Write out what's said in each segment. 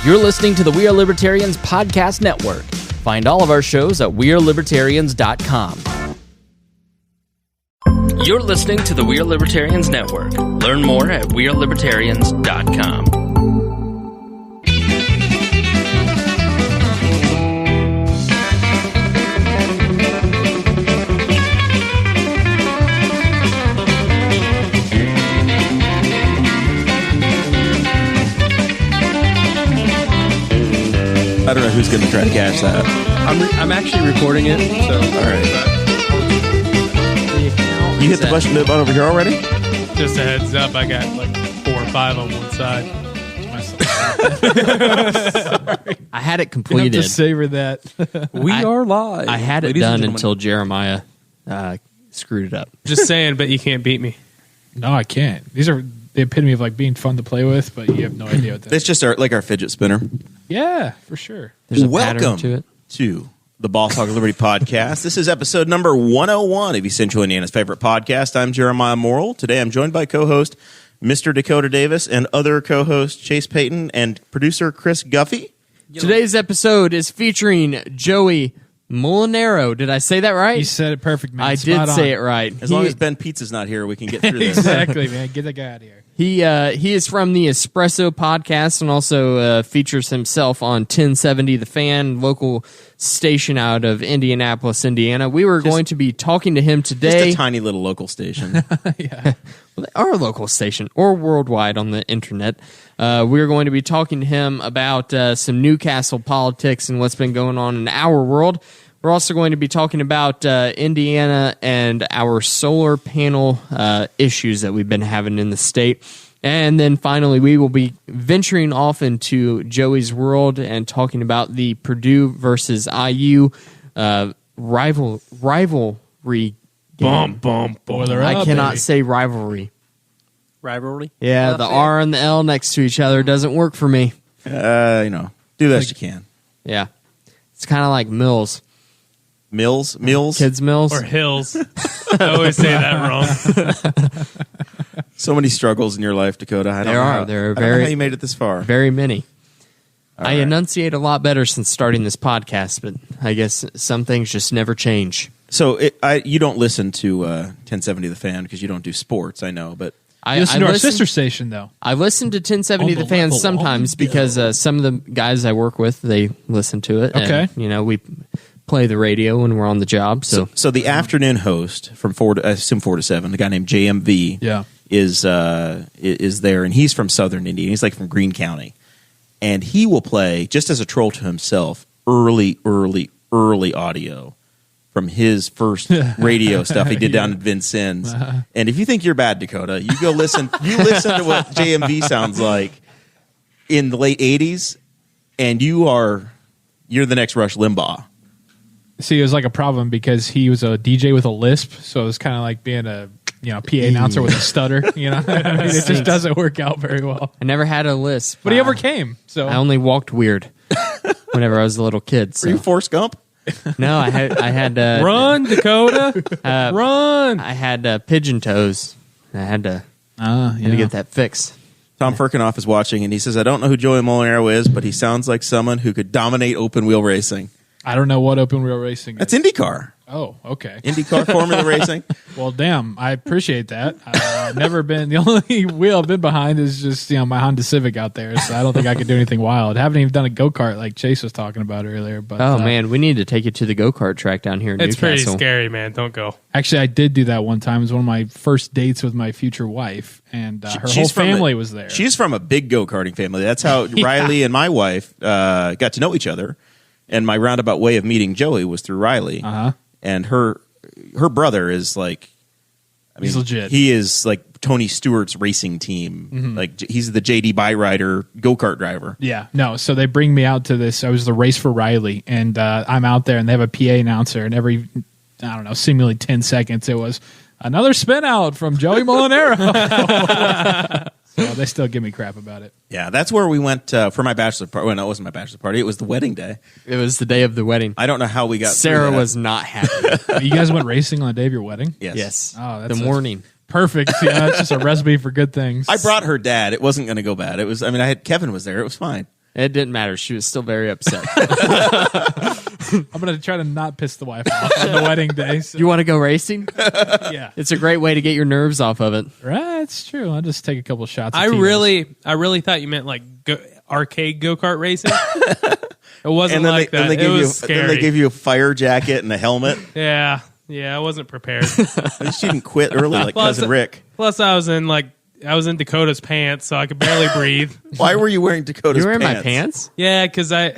You're listening to the We Are Libertarians Podcast Network. Find all of our shows at wearelibertarians.com. You're listening to the We Are Libertarians Network. Learn more at wearelibertarians.com. I don't know who's going to try to catch that. I'm actually recording it, so... All right. You hit the button over here already? Just a heads up, I got like 4 or 5 on one side. Sorry. I had it You completed. have to savor that. We are live. I had it Ladies and done gentlemen. until Jeremiah screwed it up. Just saying, but you can't beat me. No, I can't. These are the epitome of like being fun to play with, but you have no idea what that is. It's just our fidget spinner. Yeah, for sure. There's a Welcome pattern to it. to the Boss Hog of Liberty podcast. This is episode number 101 of East Central Indiana's favorite podcast. I'm Jeremiah Morrell. Today I'm joined by co-host Mr. Dakota Davis and other co-host Chase Payton and producer Chris Guffey. Today's episode is featuring Joey Mulinaro. Did I say that right? You said it perfect, man. I Spot did say on. it right. As long as Ben Pizza's not here, we can get through this. Exactly, man. Get that guy out of here. He is from the Espresso podcast and also features himself on 1070 The Fan, local station out of Indianapolis, Indiana. We were going to be talking to him today. Just a tiny little local station. Yeah. Well, our local station or worldwide on the internet. We're going to be talking to him about some Newcastle politics and what's been going on in our world. We're also going to be talking about Indiana and our solar panel issues that we've been having in the state. And then finally, we will be venturing off into Joey's world and talking about the Purdue versus IU rivalry game. Boiler I up, cannot baby. say rivalry. Rivalry? Yeah, the R and the L next to each other doesn't work for me. Do the best you can. Yeah. It's kind of like Mills. Meals? Kids Mills. Or hills. I always say that wrong. So many struggles in your life, Dakota. I don't There know are. how- There are I don't know very- how you made it this far. Very many. All I right. enunciate a lot better since starting this podcast, but I guess some things just never change. So you don't listen to 1070 The Fan because you don't do sports, I know, but I You listen to our listen- sister station, though. I listen to 1070 On The the Fans level, sometimes on the because some of the guys I work with, they listen to it. Okay. And, we play the radio when we're on the job. So the afternoon host from 4 to 7, the guy named JMV, Yeah. is there, and he's from Southern Indiana. He's like from Greene County, and he will play just as a troll to himself early audio from his first radio stuff he did down in Vincennes. And if you think you're bad, Dakota, you go listen. You listen to what JMV sounds like in the late '80s, and you're the next Rush Limbaugh. See, it was like a problem because he was a DJ with a lisp, so it was kind of like being a PA announcer with a stutter. I mean, it just doesn't work out very well. I never had a list. But he overcame. So I only walked weird whenever I was a little kid. So. Were you Forrest Gump? No, I had Run, Dakota. Run. I had pigeon toes. I had to get that fixed. Tom Firkinoff is watching, and he says, I don't know who Joey Molinaro is, but he sounds like someone who could dominate open wheel racing. I don't know what open wheel racing is. That's IndyCar. Oh, okay. IndyCar Formula Racing. Well, damn, I appreciate that. I've never been, the only wheel I've been behind is just, my Honda Civic out there, so I don't think I could do anything wild. I haven't even done a go-kart like Chase was talking about earlier. But Man, we need to take you to the go-kart track down here in It's pretty Newcastle. scary, man. Don't go. Actually, I did do that one time. It was one of my first dates with my future wife, and her whole family was there. She's from a big go-karting family. That's how Riley and my wife got to know each other. And my roundabout way of meeting Joey was through Riley. Uh-huh. And her brother is like, He's legit. He is like Tony Stewart's racing team. Mm-hmm. Like he's the JD Byrider go-kart driver. Yeah, no. So they bring me out to this. I was the race for Riley, and I'm out there, and they have a PA announcer, and every, I don't know, seemingly 10 seconds, it was another spin out from Joey Molinaro. So they still give me crap about it. Yeah, that's where we went for my bachelor party. Well, no, it wasn't my bachelor party. It was the wedding day. It was the day of the wedding. I don't know how we got Sarah through that. was not happy. You guys went racing on the day of your wedding? Yes. Yes. Oh, that's the morning. Perfect. Yeah, that's just a recipe for good things. I brought her dad. It wasn't going to go bad. It was. I mean, Kevin was there. It was fine. It didn't matter. She was still very upset. I'm going to try to not piss the wife off on the wedding day. So. You want to go racing? Yeah. It's a great way to get your nerves off of it. Right, it's true. I'll just take a couple shots. Of I Tito's. really thought you meant like arcade go-kart racing. It wasn't And then like that. they It give was you scary. then they give you a fire jacket and a helmet. Yeah, I wasn't prepared. At least you didn't quit early like Plus- cousin Rick. Plus, I was in Dakota's pants, so I could barely breathe. Why were you wearing Dakota's You wearing pants? my pants? Yeah, because I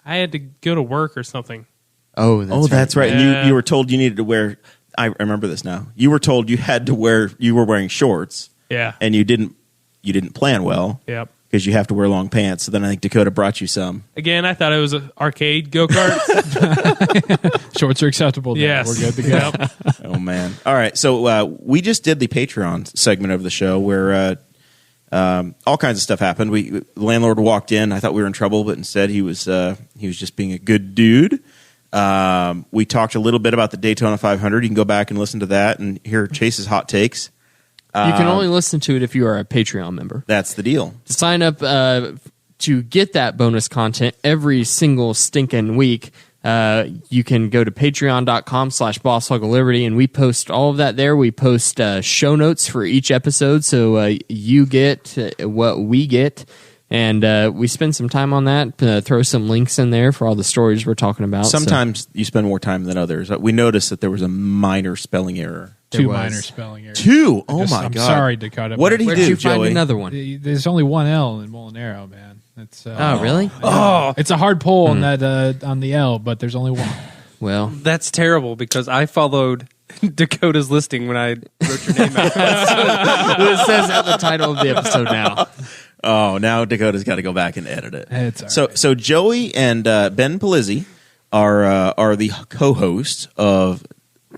had to go to work or something. Oh, That's right. Yeah. And you were told you needed to wear. I remember this now. You were told you had to wear. You were wearing shorts, Yeah. and you didn't plan well Yep. because you have to wear long pants. So then I think Dakota brought you some. Again, I thought it was an arcade go-kart. Shorts are acceptable. Then. Yes. We're good to go. Yep. Oh man! All right, so we just did the Patreon segment of the show where all kinds of stuff happened. The landlord walked in. I thought we were in trouble, but instead he was just being a good dude. We talked a little bit about the Daytona 500. You can go back and listen to that and hear Chase's hot takes. You can only listen to it if you are a Patreon member. That's the deal. To sign up to get that bonus content every single stinking week, you can go to patreon.com/Boss Hog of Liberty, and we post all of that there. We post show notes for each episode, so you get what we get. And we spend some time on that, throw some links in there for all the stories we're talking about. Sometimes you spend more time than others. We noticed that there was a minor spelling error. Two was. minor spelling errors. Two? Oh Just- my I'm God. sorry, Dakota. What did he Where'd do, you find Joey? another one? There's only one L in Mulinaro, man. It's Oh, really? it's a hard pull on that on the L, but there's only one. Well, That's terrible because I followed Dakota's listing when I wrote your name out. it says at the title of the episode now. Oh, now Dakota's got to go back and edit it. It's all right. So Joey and Ben Palizzi are the co-hosts of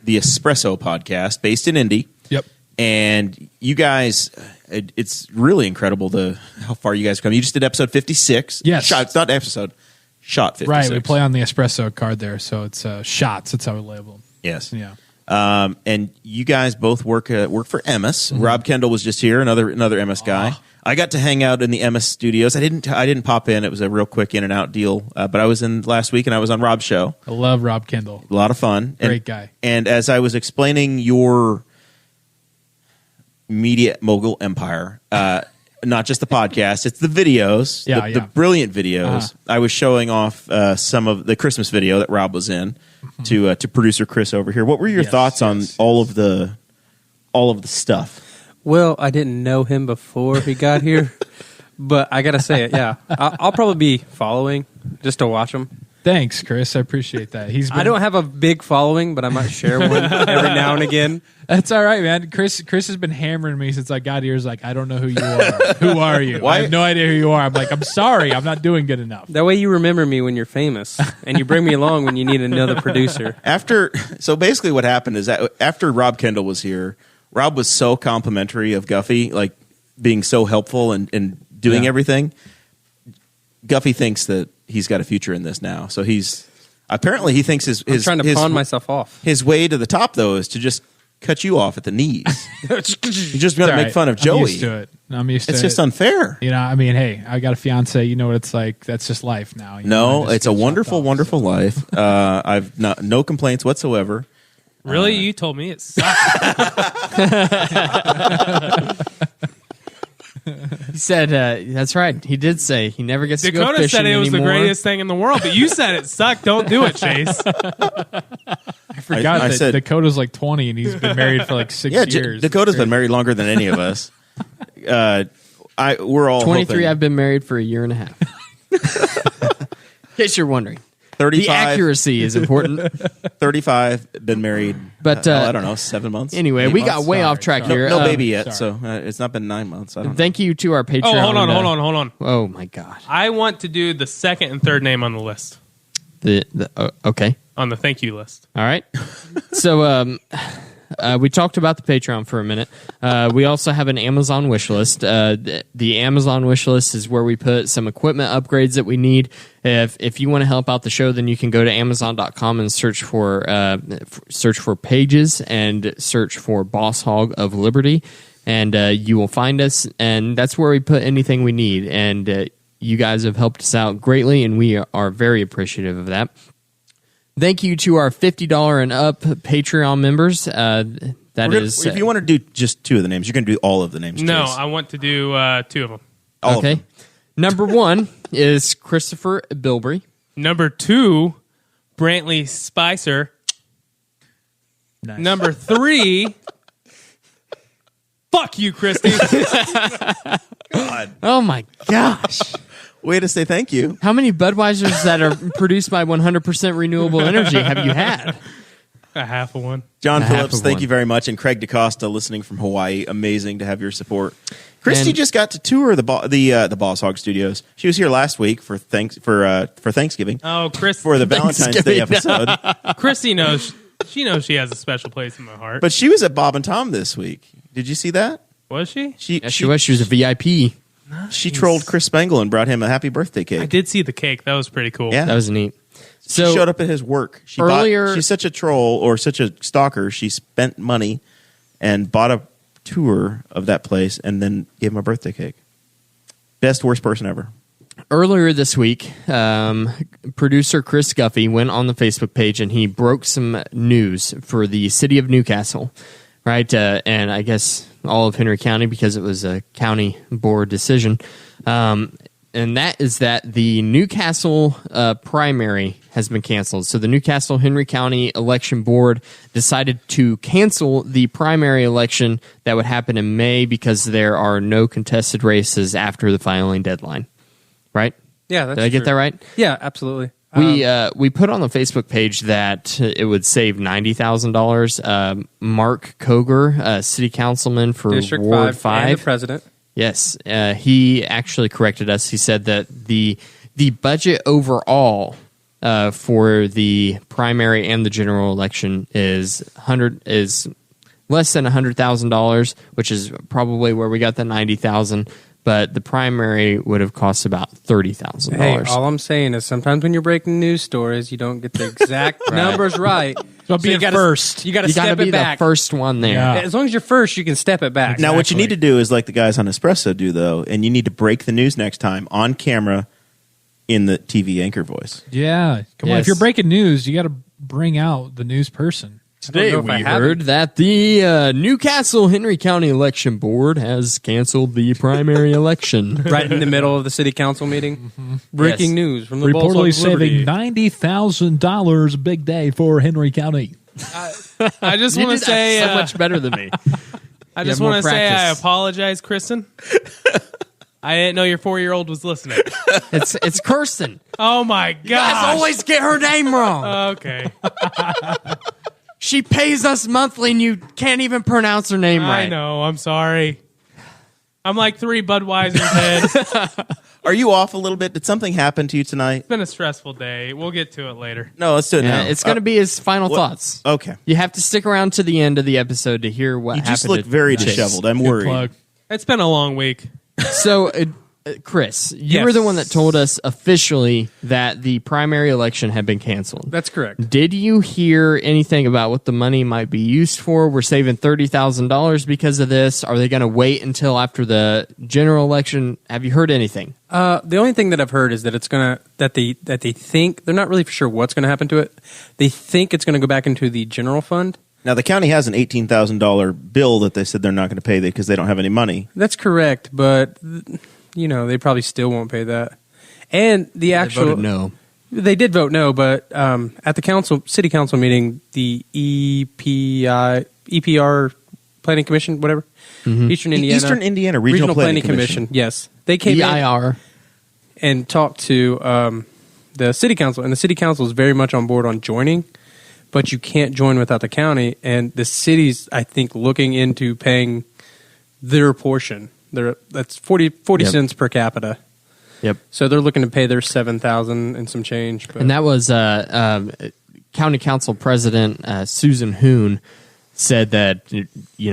the Espresso podcast based in Indy. Yep. And you guys, it's really incredible how far you guys come. You just did episode 56. Yes. It's not episode. Shot 56. Right, we play on the espresso card there, so it's shots. That's how we label them. Yes. Yeah. And you guys both work for Emmis. Mm-hmm. Rob Kendall was just here, another Emmis guy. I got to hang out in the Emmis studios. I didn't pop in. It was a real quick in and out deal. But I was in last week, and I was on Rob's show. I love Rob Kendall. A lot of fun. Great guy. And as I was explaining your media mogul empire, not just the podcast, it's the videos, the brilliant videos. I was showing off some of the Christmas video that Rob was in to producer Chris over here. What were your thoughts on all of the stuff? Well, I didn't know him before he got here, but I got to say it, yeah. I'll probably be following just to watch him. Thanks, Chris. I appreciate that. I don't have a big following, but I might share one every now and again. That's all right, man. Chris has been hammering me since I got here. He's like, I don't know who you are. Who are you? I have no idea who you are. I'm like, I'm sorry. I'm not doing good enough. That way you remember me when you're famous, and you bring me along when you need another producer. So basically what happened is that after Rob Kendall was here, Rob was so complimentary of Guffey, like being so helpful and doing everything. Guffey thinks that he's got a future in this now. So he thinks his I'm trying to pawn myself off. His way to the top, though, is to just cut you off at the knees. You just got to make fun of I'm Joey. used to it. I'm used to it. It's just unfair. You know, I mean, hey, I got a fiance. You know what it's like. That's just life now. No, it's a wonderful, wonderful life. I've no complaints whatsoever. Really? You told me it sucked. He said, that's right. He did say he never gets to go Dakota fishing said it was anymore. the greatest thing in the world, but you said it sucked. Don't do it, Chase. I forgot I that said- Dakota's like 20 and he's been married for like 6 years. Dakota's been married longer than any of us. We're all 23, hoping I've been married for a year and a half. In case you're wondering. 35, The accuracy is important. 35, been married, But, I don't know, 7 months. Anyway, 8 we months? got way off track Sorry. here. No baby yet, sorry. so it's not been 9 months. I don't know. Thank you to our Patreon. Oh, hold on. Oh, my God. I want to do the second and third name on the list, Okay. on the thank you list. All right. So we talked about the Patreon for a minute. We also have an Amazon wish list. The Amazon wish list is where we put some equipment upgrades that we need. If you want to help out the show, then you can go to Amazon.com and search for pages and search for Boss Hog of Liberty, and you will find us. And that's where we put anything we need. And you guys have helped us out greatly, and we are very appreciative of that. Thank you to our $50 and up Patreon members. If you want to do just two of the names, you're going to do all of the names. No, Chase. I want to do two of them. All of okay. them. Number 1 is Christopher Bilbrey. Number 2, Brantley Spicer. Nice. Number 3, fuck you, Christy. God. Oh my gosh. Way to say thank you. How many Budweisers that are produced by 100% renewable energy have you had? A half of one. John A half Phillips, of thank one. you very much. And Craig DaCosta, listening from Hawaii. Amazing to have your support. Christy And- just got to tour the Boss Hog Studios. She was here last week for Thanksgiving. Oh, Chris. For the Valentine's Day episode. Christy knows. She knows she has a special place in my heart. But she was at Bob and Tom this week. Did you see that? Was she? She She was a VIP. She trolled Chris Spangle and brought him a happy birthday cake. I did see the cake. That was pretty cool. Yeah. That was neat. She So showed up at his work. She's such a troll or such a stalker. She spent money and bought a tour of that place and then gave him a birthday cake. Best, worst person ever. earlier this week, producer Chris Guffey went on the Facebook page and he broke some news for the city of Newcastle, right? And I guess all of Henry County because it was a county board decision. And that is that the Newcastle primary has been canceled. So the Newcastle Henry County Election Board decided to cancel the primary election that would happen in May because there are no contested races after the filing deadline. Right? Yeah, that's Did I get true. that right? Yeah, absolutely. We put on the Facebook page that it would save $90,000. Mark Koger, city councilman for District Ward 5 and the president. Yes, he actually corrected us. He said that the budget overall for the primary and the general election is less than $100,000, which is probably where we got the $90,000. But the primary would have cost about $30,000. Hey, all I'm saying is sometimes when you're breaking news stories, you don't get the exact numbers right. So being first. You got to You got to step be it back. the first one there. Yeah. As long as you're first, you can step it back. Now, what you need to do is like the guys on Espresso do, though, and you need to break the news next time on camera in the TV anchor voice. Yeah. Come on. Yes. If you're breaking news, you got to bring out the news person. Today know if I we have heard that the Newcastle Henry County Election Board has canceled the primary election. Right in the middle of the city council meeting. Breaking Yes. news from the Boss Hog Reportedly of Liberty. saving $90,000. Big day for Henry County. I just You want did to say, that so much better than me. I You just have more want to say I practice. apologize, Kristen. I didn't know your 4-year-old was listening. It's Kirsten. Oh my Guys god! always get her name wrong. Okay, She pays us monthly and you can't even pronounce her name right. I know. I'm sorry. I'm like 3 Budweiser's head. Are you off a little bit? Did something happen to you tonight? It's been a stressful day. We'll get to it later. No, let's do it Yeah, now. it's going to be his final what- thoughts. Okay. You have to stick around to the end of the episode to hear what You happened. just look to very Chase. disheveled. I'm Good worried. plug. It's been a long week. So, Chris, you Yes. were the one that told us officially that the primary election had been canceled. That's correct. Did you hear anything about what the money might be used for? We're saving $30,000 because of this. Are they going to wait until after the general election? Have you heard anything? The only thing that I've heard is that it's gonna that they think they're not really for sure what's gonna happen to it. They think it's gonna go back into the general fund. Now, the county has an $18,000 bill that they said they're not going to pay because they don't have any money. That's correct, but they probably still won't pay that. And the actual They voted no. They did vote no, but at the city council meeting, the EPR Planning Commission, whatever, Eastern Indiana Regional Planning Commission. Yes, they came in EIR. and talked to the city council, and the city council is very much on board on joining, but you can't join without the county, and the city's, I think, looking into paying their portion. That's 40 Yep. cents per capita. Yep. So they're looking to pay their $7,000 and some change. But And that was County Council President Susan Hoon said that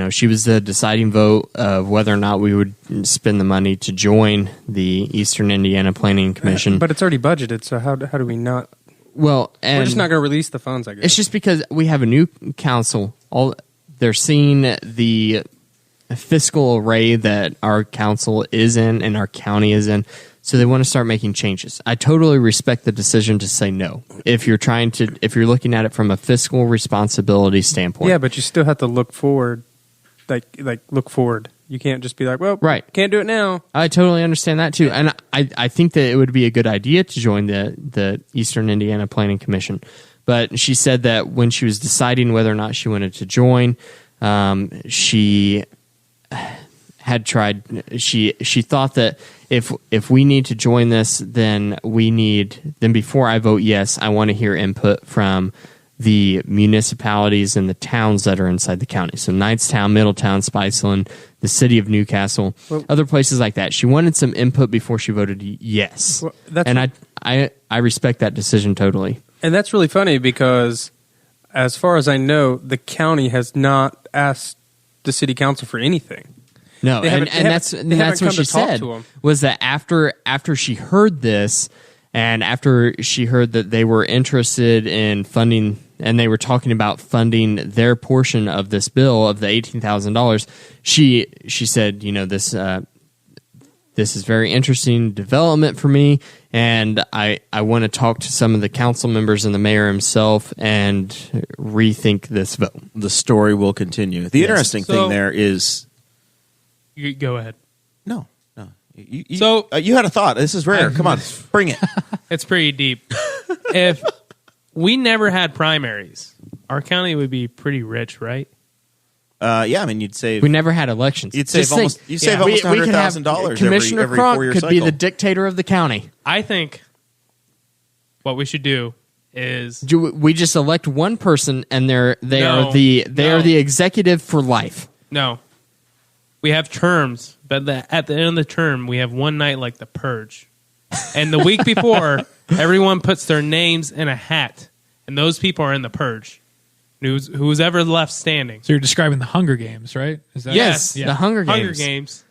she was the deciding vote of whether or not we would spend the money to join the Eastern Indiana Planning Commission. but it's already budgeted, so how do we not? Well, and We're just not going to release the funds, I guess. it's just because we have a new council. They're seeing the fiscal array that our council is in and our county is in. So they want to start making changes. I totally respect the decision to say no. If you're looking at it from a fiscal responsibility standpoint. Yeah, but you still have to look forward. Like look forward. You can't just be like, well, right. Can't do it now. I totally understand that too. And I think that it would be a good idea to join the Eastern Indiana Planning Commission. But she said that when she was deciding whether or not she wanted to join, she had tried. She thought that if we need to join this, then before I vote yes, I want to hear input from the municipalities and the towns that are inside the county. So Knightstown, Middletown, Spiceland, the city of Newcastle, other places like that. She wanted some input before she voted yes. Well, and I respect that decision totally. And that's really funny because, as far as I know, the county has not asked the city council for anything. No, that's what she said, was that after she heard this, and after she heard that they were interested in funding, and they were talking about funding their portion of this bill of the $18,000, she said, this is very interesting development for me, and I want to talk to some of the council members and the mayor himself and rethink this vote. The story will continue. The interesting thing there is... You go ahead. No. You had a thought. This is rare. Come on, bring it. It's pretty deep. If we never had primaries, our county would be pretty rich, right? Yeah, I mean, you'd save. We never had elections. You'd save almost. You save almost $100,000. Commissioner every Kronk 4-year could cycle. be the dictator of the county. I think what we should do is we just elect one person, and they are the executive for life. No. We have terms, but at the end of the term, we have one night like the purge. And the week before, everyone puts their names in a hat, and those people are in the purge. Who's ever left standing. So you're describing the Hunger Games, right? Is that Yes, yeah. The Hunger Games. Hunger Games.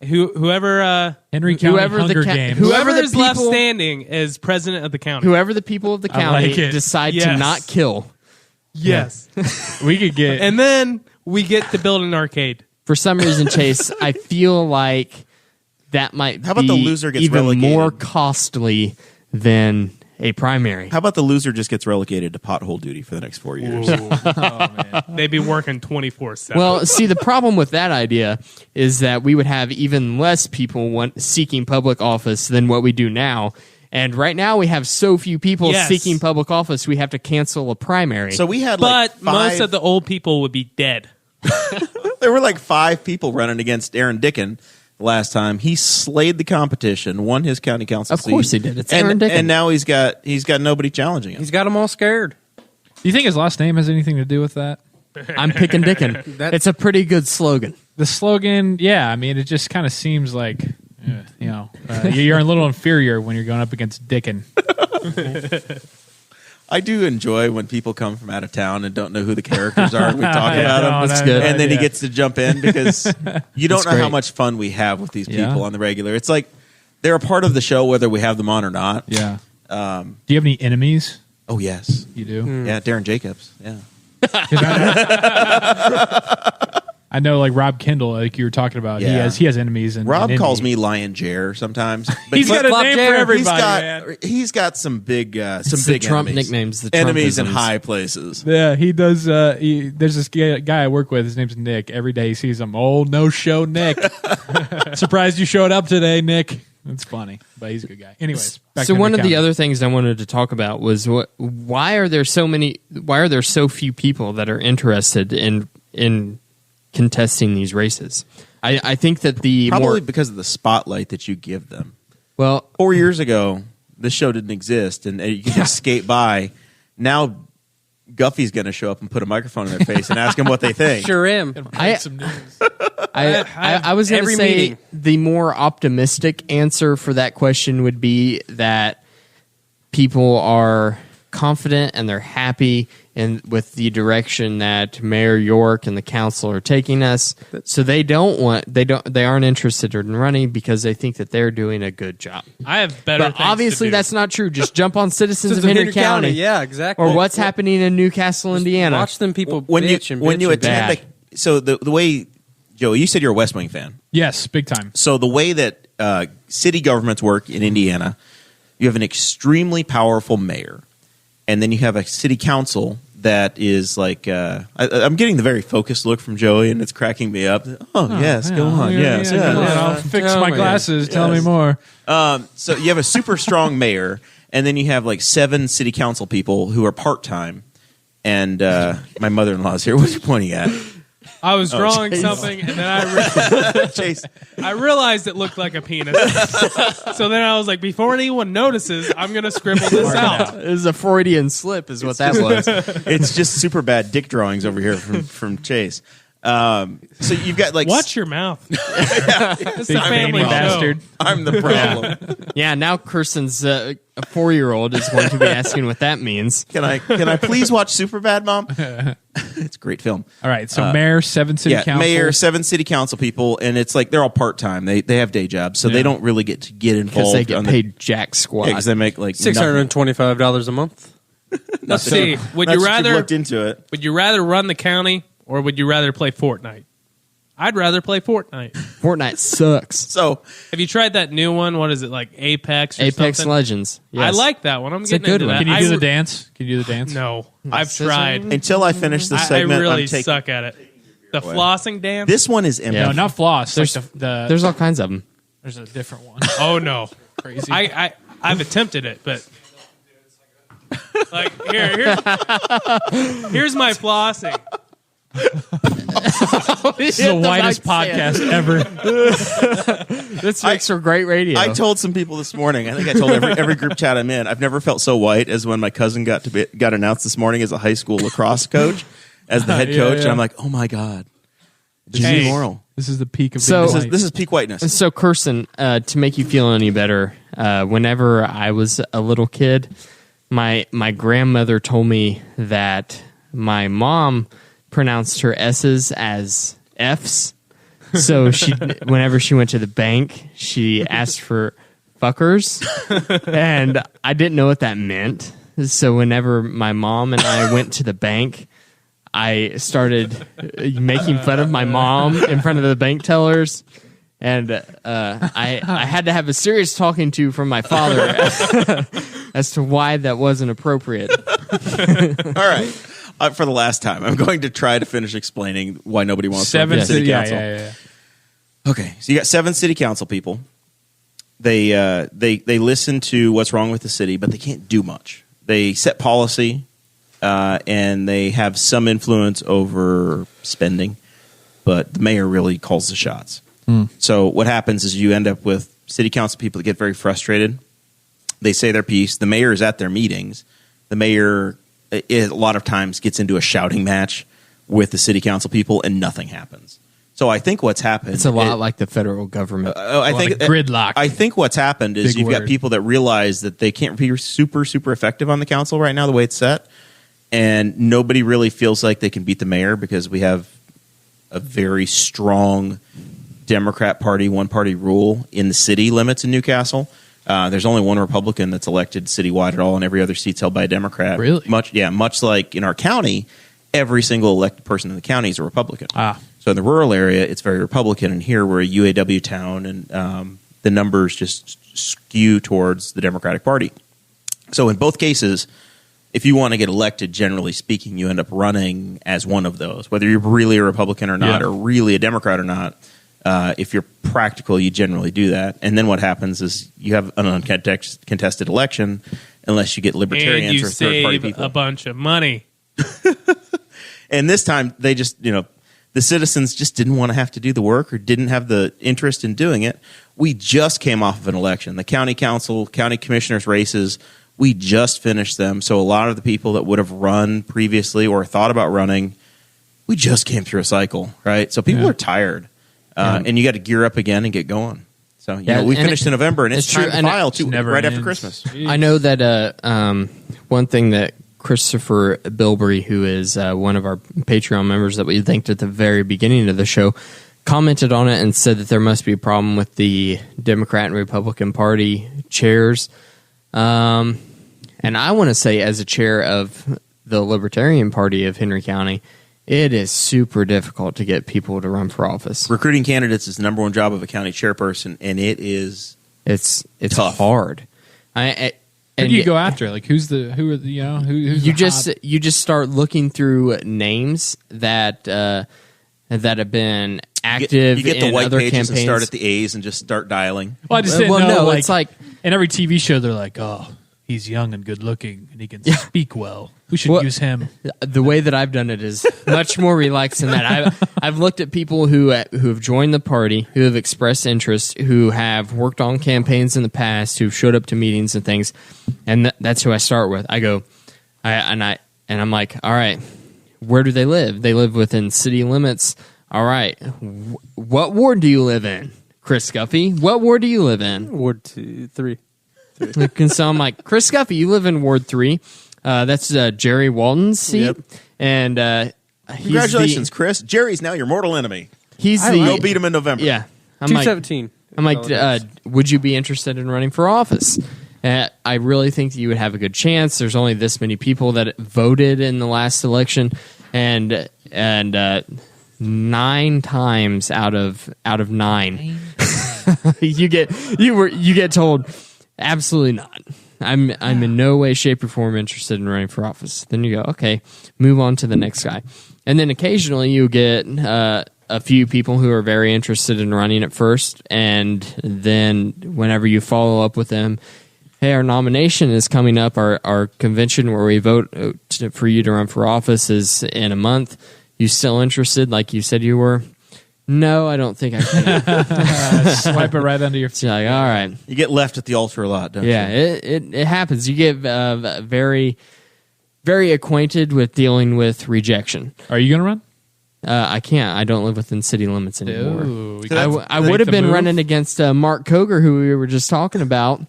Whoever Henry County Hunger Games. Whoever is left standing is president of the county. Whoever the people of the county decide to not kill. Yes. We could get... And then we get to build an arcade. For some reason, Chase, I feel like that might How about the loser gets even relegated? more costly than a primary. How about the loser just gets relegated to pothole duty for the next 4 years? man. They'd be working 24/7. Well, see, the problem with that idea is that we would have even less people seeking public office than what we do now. And right now, we have so few people seeking public office, we have to cancel a primary. So we had but most of the old people would be dead. There were like 5 people running against Aaron Dickin last time. He slayed the competition, won his county council seat. Of course he did. It's Aaron Dickin. And now he's got nobody challenging him. He's got them all scared. Do you think his last name has anything to do with that? I'm picking Dickin. It's a pretty good slogan. The slogan, yeah. I mean, it just kind of seems like, you're a little inferior when you're going up against Dickin. I do enjoy when people come from out of town and don't know who the characters are. We talk about them. That's good. And then he gets to jump in because you don't know great. how much fun we have with these people Yeah. on the regular. It's like they're a part of the show whether we have them on or not. Yeah. Do you have any enemies? Oh, yes. You do? Yeah, Darren Jacobs. Yeah. I know, like Rob Kendall, like you were talking about. Yeah. He has enemies. Rob in calls Indy. me Lion Jer sometimes. But He's got a name for everybody, man. He's got some big, It's the Trump enemies. nicknames. The Enemies in Trumpisms. high places. Yeah, he does. There's this guy I work with. His name's Nick. Every day he sees him. Oh, no show, Nick. Surprised you showed up today, Nick. That's funny, but he's a good guy. Anyways, back So to one of Henry the County. other things I wanted to talk about was why are there so few people that are interested in contesting these races? I think that Probably because of the spotlight that you give them. well 4 years ago, this show didn't exist, and you could just skate by. Now, Guffey's going to show up and put a microphone in their face and ask them what they think. Sure am. I was going to Every say meeting. the more optimistic answer for that question would be that people are confident and they're happy with the direction that Mayor York and the council are taking us. So they aren't interested in running because they think that they're doing a good job. I have better But things obviously to do. that's not true. Just jump on Citizens of Henry Henry County. Yeah, exactly. Or what's happening in Newcastle, Indiana. Watch them people When you bitch and when bitch you and attend bad. so the way, Joey, you said you're a West Wing fan. Yes, big time. So the way that city governments work in Indiana, you have an extremely powerful mayor, and then you have a city council that is like I'm getting the very focused look from Joey, and it's cracking me up. Oh yes, go on. Yes, Go on. I'll fix my glasses. Tell me more. So you have a super strong mayor, and then you have like 7 city council people who are part-time. And my mother-in-law's here. What are you pointing at? I was drawing something, and then Chase. I realized it looked like a penis. So then I was like, before anyone notices, I'm going to scribble this out. It was a Freudian slip, is what that was. It's just super bad dick drawings over here from Chase. So you've got like Watch your mouth. It's a family bastard. show. I'm the problem. Yeah, now Kirsten's a 4-year-old is going to be asking what that means. Can I please watch Superbad, Mom? It's a great film. All right, so mayor, 7 city council. Mayor, 7 city council people, and it's like they're all part-time. They have day jobs, so they don't really get involved. Because they get paid jack squat. Because they make like $625 a month. Let's see. Would you rather looked into it? Would you rather run the county or would you rather play Fortnite? I'd rather play Fortnite. Fortnite sucks. So Have you tried that new one? What is it, like Apex or Apex something? Legends. Yes. I like that one. I'm It's a getting good into one. that. Can you I do the re- dance? Can you do the dance? No. I've Scissor? tried. until I finish this I segment, really I'm taking suck at it. The flossing dance? this one is empty. Yeah. No, not floss. There's, Like the there's all kinds of them. there's a different one. Oh, no. Crazy. I've attempted it, but... Like, here's my flossing. This is the whitest podcast ever. This makes for great radio. I told some people this morning. I think I told every group chat I'm in. I've never felt so white as when my cousin got announced this morning as a high school lacrosse coach, as the head coach. yeah. And I'm like, oh my god, Hey. Morrell. This is the peak of So- being This white. is peak whiteness. So, Kirsten, to make you feel any better, whenever I was a little kid, my grandmother told me that my mom pronounced her S's as F's. So whenever she went to the bank, she asked for fuckers, and I didn't know what that meant. So whenever my mom and I went to the bank, I started making fun of my mom in front of the bank tellers. And I had to have a serious talking to from my father as to why that wasn't appropriate. All right. For the last time, I'm going to try to finish explaining why nobody wants to run 7 for city city. council. Yeah. Okay, so you got 7 city council people. They listen to what's wrong with the city, but they can't do much. They set policy, and they have some influence over spending, but the mayor really calls the shots. So what happens is you end up with city council people that get very frustrated. They say their piece. The mayor is at their meetings. The mayor, a lot of times, gets into a shouting match with the city council people, and nothing happens. So I think what's happened... It's a lot like the federal government. I think gridlock. I think what's happened is Big you've got word. people that realize that they can't be super effective on the council right now the way it's set, and nobody really feels like they can beat the mayor because we have a very strong Democrat Party, one-party rule in the city limits in Newcastle. There's only one Republican that's elected citywide at all, and every other seat's held by a Democrat. Really? Much like in our county, every single elected person in the county is a Republican. So in the rural area, it's very Republican, and here we're a UAW town, and the numbers just skew towards the Democratic Party. So in both cases, if you want to get elected, generally speaking, you end up running as one of those, whether you're really a Republican or not, or really a Democrat or not. If you're practical, you generally do that. And then what happens is you have an uncontested election unless you get And libertarians you or third-party save people. a bunch of money. And this time, they just, the citizens just didn't want to have to do the work or didn't have the interest in doing it. We just came off of an election. The county council, county commissioners races, we just finished them. So a lot of the people that would have run previously or thought about running, we just came through a cycle, right? So people are tired. And you got to gear up again and get going. So, we finished in November, and it's true, time to and file too, never right after ends. Christmas. I know that one thing that Christopher Bilbrey, who is one of our Patreon members that we thanked at the very beginning of the show, commented on it and said that there must be a problem with the Democrat and Republican Party chairs. And I want to say, as a chair of the Libertarian Party of Henry County, It is super difficult to get people to run for office. Recruiting candidates is the number one job of a county chairperson, and it's tough. Hard. Who do you go after? Like who's the you just start looking through names that have been active. You get the in white other pages campaigns. and start at the A's and just start dialing. Well, I just didn't know. no, Like, it's like in every TV show, they're like, "Oh, he's young and good looking, and he can speak well. We should use him." the way that I've done it is much more relaxed than that. I've looked at people who have joined the party, who have expressed interest, who have worked on campaigns in the past, who've showed up to meetings and things, and that's who I start with. I go, I'm like, all right, where do they live? They live within city limits. All right, what ward do you live in, Chris Guffey? What ward do you live in? Ward 2, 3. And so I'm like, Chris Guffey, you live in Ward 3. That's Jerry Walton's seat. Yep. And Congratulations, Chris. Jerry's now your mortal enemy. Go beat him in November. Yeah. I'm 217. like, would you be interested in running for office? I really think that you would have a good chance. There's only this many people that voted in the last election, and 9 times out of 9, you get told, absolutely not. I'm in no way, shape, or form interested in running for office. Then you go, okay, move on to the next guy, and then occasionally you get a few people who are very interested in running at first, and then whenever you follow up with them, hey, our nomination is coming up. Our convention where we vote for you to run for office is in a month. You still interested like you said you were? No, I don't think I can. Swipe it right under your feet. Like, all right. You get left at the altar a lot, don't you? Yeah, it happens. You get very, very acquainted with dealing with rejection. Are you going to run? I can't. I don't live within city limits anymore. Ooh, I would have been running against Mark Koger, who we were just talking about.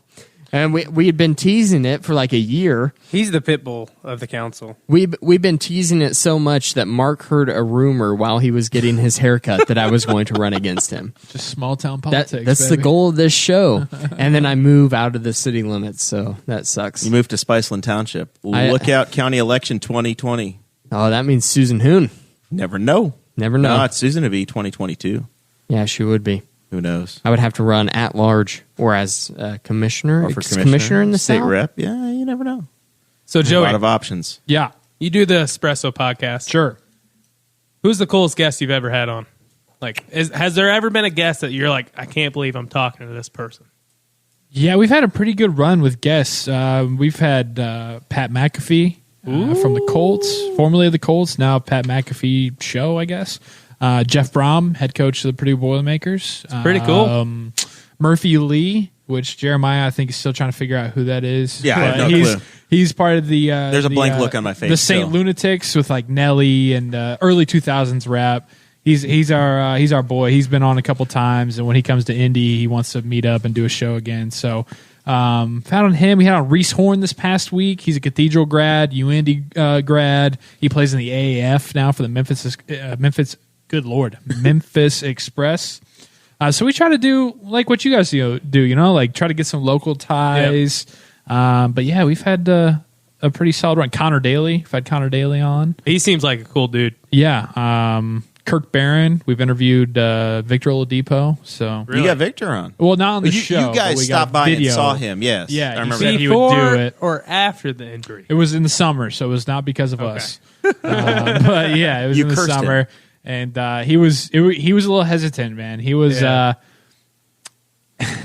And we had been teasing it for like a year. He's the pit bull of the council. We've been teasing it so much that Mark heard a rumor while he was getting his haircut that I was going to run against him. Just small town politics. That's the goal of this show. And then I move out of the city limits, so that sucks. You moved to Spiceland Township. Look out, county election 2020. Oh, that means Susan Hoon. Never know. Never know. No, it's Susan to be 2022. Yeah, she would be. Who knows? I would have to run at large or as commissioner. Or for commissioner in the state South? rep. Yeah, you never know. So A Joey, lot of options. Yeah, you do the Espresso podcast. sure. Who's the coolest guest you've ever had on? Like, has there ever been a guest that you're like, I can't believe I'm talking to this person? Yeah, we've had a pretty good run with guests. We've had Pat McAfee from the Colts, formerly of the Colts, now Pat McAfee Show, I guess. Jeff Brom, head coach of the Purdue Boilermakers. Pretty cool. Murphy Lee, which Jeremiah, I think, is still trying to figure out who that is. Yeah, I have no he's, clue. He's part of the... There's a blank look on my face The St. still. Lunatics with like Nelly and early 2000s rap. He's our boy. He's been on a couple times, and when he comes to Indy, he wants to meet up and do a show again. So found on him. We had on Reese Horn this past week. He's a Cathedral grad, UIndy grad. He plays in the AAF now for the Memphis. Good Lord, Memphis Express. So we try to do like what you guys do, like try to get some local ties. Yep. But yeah, we've had a pretty solid run. Connor Daly, we've had Connor Daly on. He seems like a cool dude. Yeah. Kirk Barron, we've interviewed Victor Oladipo. So You got Victor on. well, not on the show. You but guys we stopped got by video. and saw him. Yes. Yeah, I he remember said that. he would do it. Or after the injury? It was in the summer, so it was not because of us. But yeah, it was You in the cursed summer, him. and he was a little hesitant, man. He was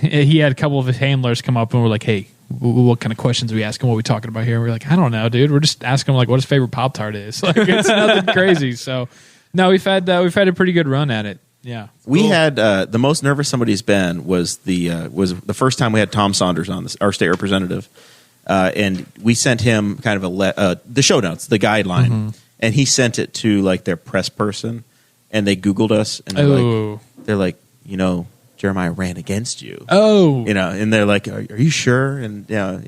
he had a couple of his handlers come up and were like, "Hey, what kind of questions are we asking? What are we talking about here?" We're like, "I don't know, dude. We're just asking him like what his favorite Pop-Tart is. Like it's nothing crazy." So no, we've had a pretty good run at it. Yeah, We had the most nervous somebody's been was the first time we had Tom Saunders on, our state representative, and we sent him kind of the show notes, the guideline, and he sent it to like their press person, and they Googled us, and they're like, Jeremiah ran against you, and they're like, are you sure? And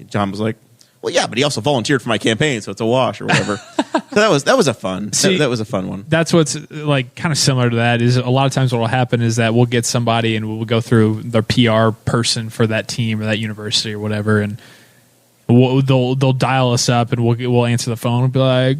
John was like, well, yeah, but he also volunteered for my campaign, so it's a wash or whatever. So that was a fun. That was a fun one. That's what's like kind of similar to that. Is a lot of times what will happen is that we'll get somebody and we'll go through their PR person for that team or that university or whatever, and they'll dial us up and we'll answer the phone and be like,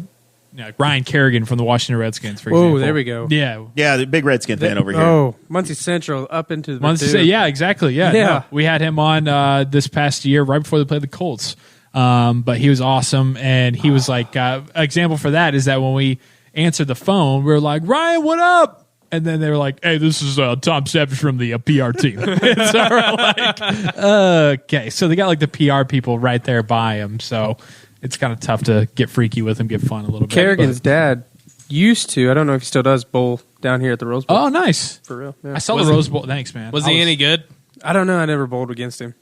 Ryan Kerrigan from the Washington Redskins, for Whoa, example. there we go. Yeah. Yeah, the big Redskin fan over here. Oh, Muncie Central up into the Purdue. Yeah, exactly. Yeah. Yeah. No, we had him on this past year right before they played the Colts. But he was awesome. And he was like, example for that is that when we answered the phone, we were like, Ryan, what up? And then they were like, hey, this is Tom Savage from the PR team. And so we're like, okay. So they got like the PR people right there by him. So it's kind of tough to get freaky with him, get fun a little bit. Kerrigan's dad used to, I don't know if he still does, bowl down here at the Rose Bowl. Oh, nice. For real. Yeah. I saw the Rose Bowl. Thanks, man. Was he any good? I don't know. I never bowled against him.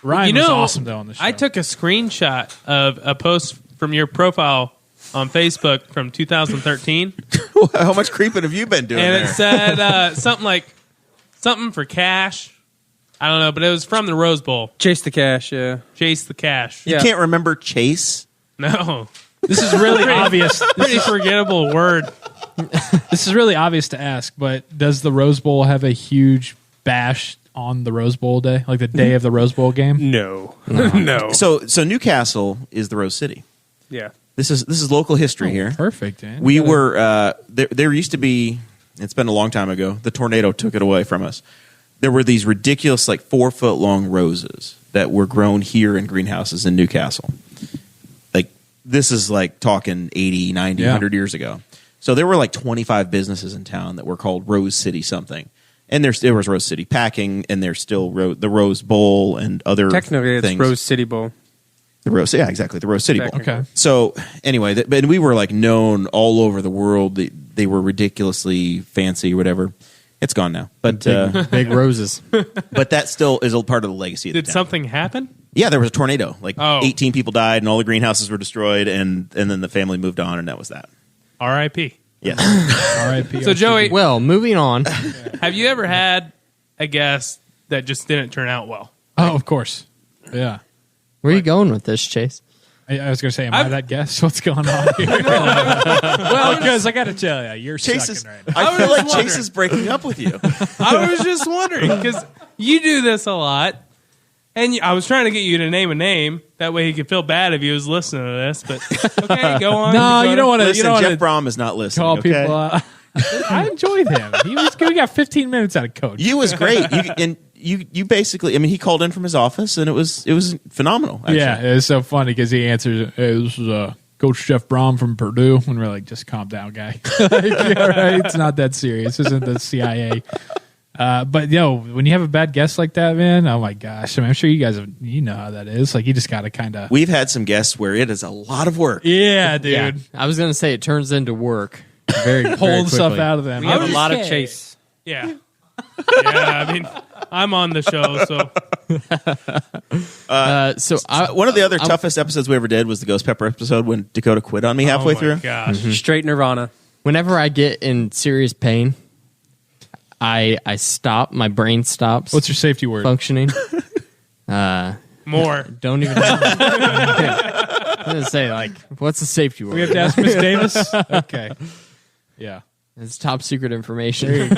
Ryan was awesome, though, on the show. I took a screenshot of a post from your profile on Facebook from 2013. How much creeping have you been doing And there? it said something for cash. I don't know, but it was from the Rose Bowl. Chase the cash, yeah. Chase the cash. You Yeah. can't remember Chase? No. This is really obvious. Pretty forgettable word. This is really obvious to ask, but does the Rose Bowl have a huge bash on the Rose Bowl day, like the day of the Rose Bowl game? No. No. So Newcastle is the Rose City. Yeah. This is local history here. Perfect, man. We were there used to be. It's been a long time ago. The tornado took it away from us. There were these ridiculous, like 4-foot long roses that were grown here in greenhouses in Newcastle. Like this is like talking 80, 90, 100 years ago. So there were like 25 businesses in town that were called Rose City something. And there was Rose City Packing, and there's still the Rose Bowl and other Technically, it's things. Rose City Bowl. The Rose, yeah, exactly, the Rose City Bowl. Technically. Okay. So anyway, but we were like known all over the world. They were ridiculously fancy, whatever. It's gone now, but Big roses. but that still is a part of the legacy. Of the Did town. something happen? Yeah, there was a tornado. Like Oh. 18 people died, and all the greenhouses were destroyed, and then the family moved on, and that was that. R.I.P. Yes. R.I.P. So, Joey, Well, moving on. have you ever had a guest that just didn't turn out well? Oh, of course. Yeah. Where are you going with this, Chase? I was going to say, am I that guest? What's going on here? Well, because I got to tell you, you're Chase is. sucking right now. I feel was like wondering. Chase is breaking up with you. I was just wondering because you do this a lot, and I was trying to get you to name a name that way he could feel bad if he was listening to this. But okay, go on. No, you don't want to. You Listen, don't want Jeff to Brom is not listening. call okay? people out. I enjoyed him. We got 15 minutes out of Coach. You was great. You basically. I mean, he called in from his office, and it was phenomenal. Actually. Yeah, it was so funny because he answers, hey, this is Coach Jeff Brom from Purdue. And we're like, just calm down, guy. Like, yeah, right? It's not that serious. This isn't the CIA. But, when you have a bad guest like that, man, oh, my gosh. I mean, I'm sure you guys know how that is. Like, you just got to kind of. We've had some guests where it is a lot of work. Yeah, dude. Yeah, I was going to say it turns into work. Very Pulling stuff quickly. out of them. We have a lot of Okay. chase. Yeah. Yeah, I mean, I'm on the show, so One of the other toughest episodes we ever did was the Ghost Pepper episode when Dakota quit on me halfway oh my through. gosh. Straight Nirvana. whenever I get in serious pain, I stop. My brain stops What's your safety word? functioning. More. Don't even know. I'm going to say, like, what's the safety word? We have to ask Miss Davis? Okay. Yeah. It's top secret information.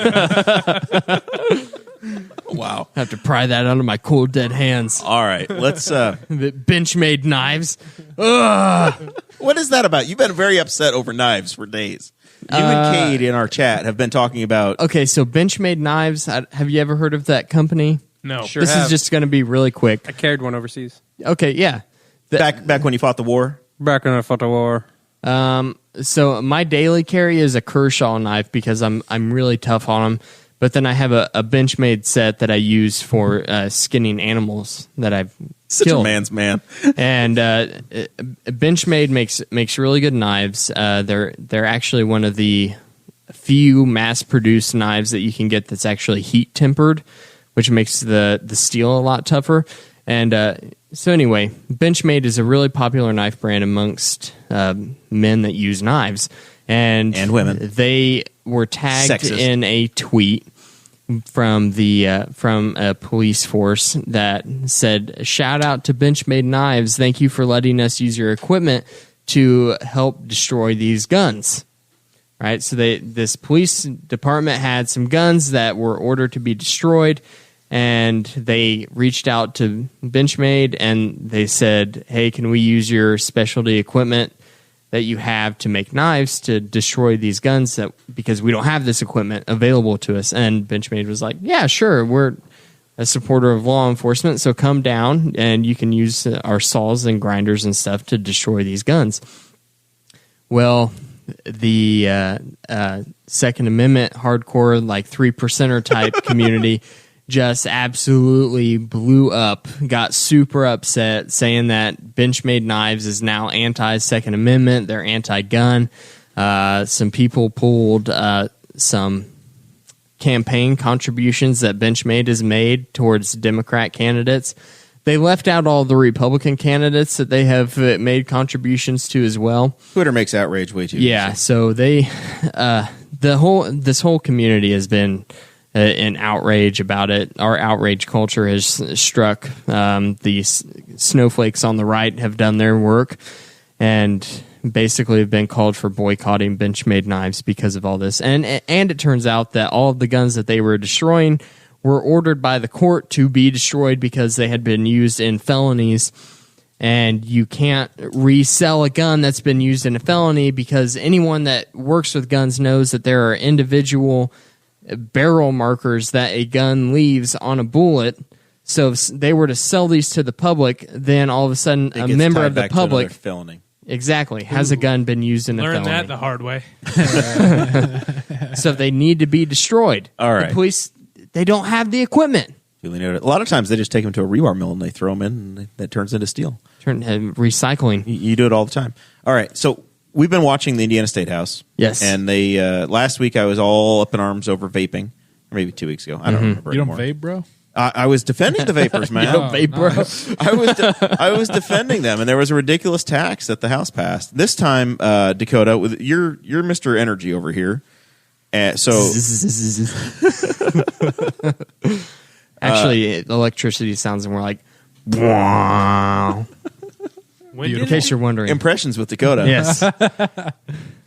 Wow. I have to pry that out of my cold, dead hands. All right, let's. The bench-made knives. What is that about? You've been very upset over knives for days. You and Cade in our chat have been talking about. Okay, so bench-made knives. Have you ever heard of that company? No. Sure This have. is just going to be really quick. I carried one overseas. Okay, yeah. Back when you fought the war. Back when I fought the war. So my daily carry is a Kershaw knife because I'm really tough on them. But then I have a Benchmade set that I use for skinning animals that I've Such killed. a man's man. And Benchmade makes really good knives. They're actually one of the few mass-produced knives that you can get that's actually heat tempered, which makes the steel a lot tougher. And so anyway, Benchmade is a really popular knife brand amongst men that use knives. And women. They were tagged Sexist. in a tweet from a police force that said, "Shout out to Benchmade Knives. Thank you for letting us use your equipment to help destroy these guns." Right? So this police department had some guns that were ordered to be destroyed, and they reached out to Benchmade and they said, "Hey, can we use your specialty equipment that you have to make knives to destroy these guns because we don't have this equipment available to us. And Benchmade was like, yeah, sure, we're a supporter of law enforcement, so come down and you can use our saws and grinders and stuff to destroy these guns. Well, the Second Amendment hardcore, like 3%er type community just absolutely blew up, got super upset, saying that Benchmade Knives is now anti-Second Amendment, they're anti-gun. Some people pulled some campaign contributions that Benchmade has made towards Democrat candidates. They left out all the Republican candidates that they have made contributions to as well. Twitter makes outrage way too easy. Yeah, so they this whole community has been in outrage about it. Our outrage culture has struck. These snowflakes on the right have done their work and basically have been called for boycotting Benchmade Knives because of all this. And it turns out that all of the guns that they were destroying were ordered by the court to be destroyed because they had been used in felonies. And you can't resell a gun that's been used in a felony because anyone that works with guns knows that there are individual barrel markers that a gun leaves on a bullet. So if they were to sell these to the public, then all of a sudden a member of the public felony. Exactly. Has a gun been used in a Learned felony? that the hard way. So they need to be destroyed. All right. The police, they don't have the equipment. A lot of times they just take them to a rebar mill and they throw them in and that turns into steel. Recycling. You do it all the time. All right. So we've been watching the Indiana State House. Yes. And they last week I was all up in arms over vaping. Or maybe 2 weeks ago. I don't remember You don't anymore. vape, bro? I was defending the vapors, man. You don't vape, bro. I was defending them, and there was a ridiculous tax that the House passed. This time, Dakota, with you're Mr. Energy over here. Actually, electricity sounds more like wow. In case you're wondering. Impressions with Dakota. Yes. That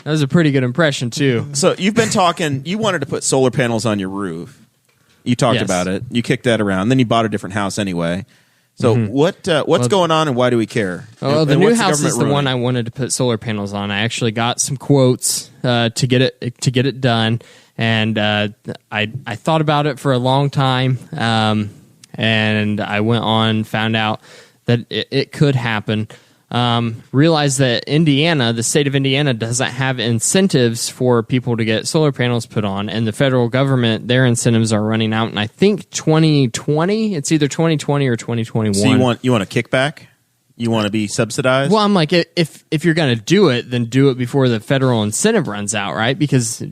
was a pretty good impression, too. So you've been talking. You wanted to put solar panels on your roof. You talked Yes. about it. You kicked that around. Then you bought a different house anyway. So what's going on, and why do we care? Well, the And new what's house is government the one ruining? I wanted to put solar panels on. I actually got some quotes to get it done, and I thought about it for a long time, and I went on, found out that it could happen. Realized that Indiana, the state of Indiana, doesn't have incentives for people to get solar panels put on, and the federal government, their incentives are running out. And I think 2020, it's either 2020 or 2021. So you want a kickback? You want to be subsidized? Well, I'm like, if you're going to do it, then do it before the federal incentive runs out, right? Because,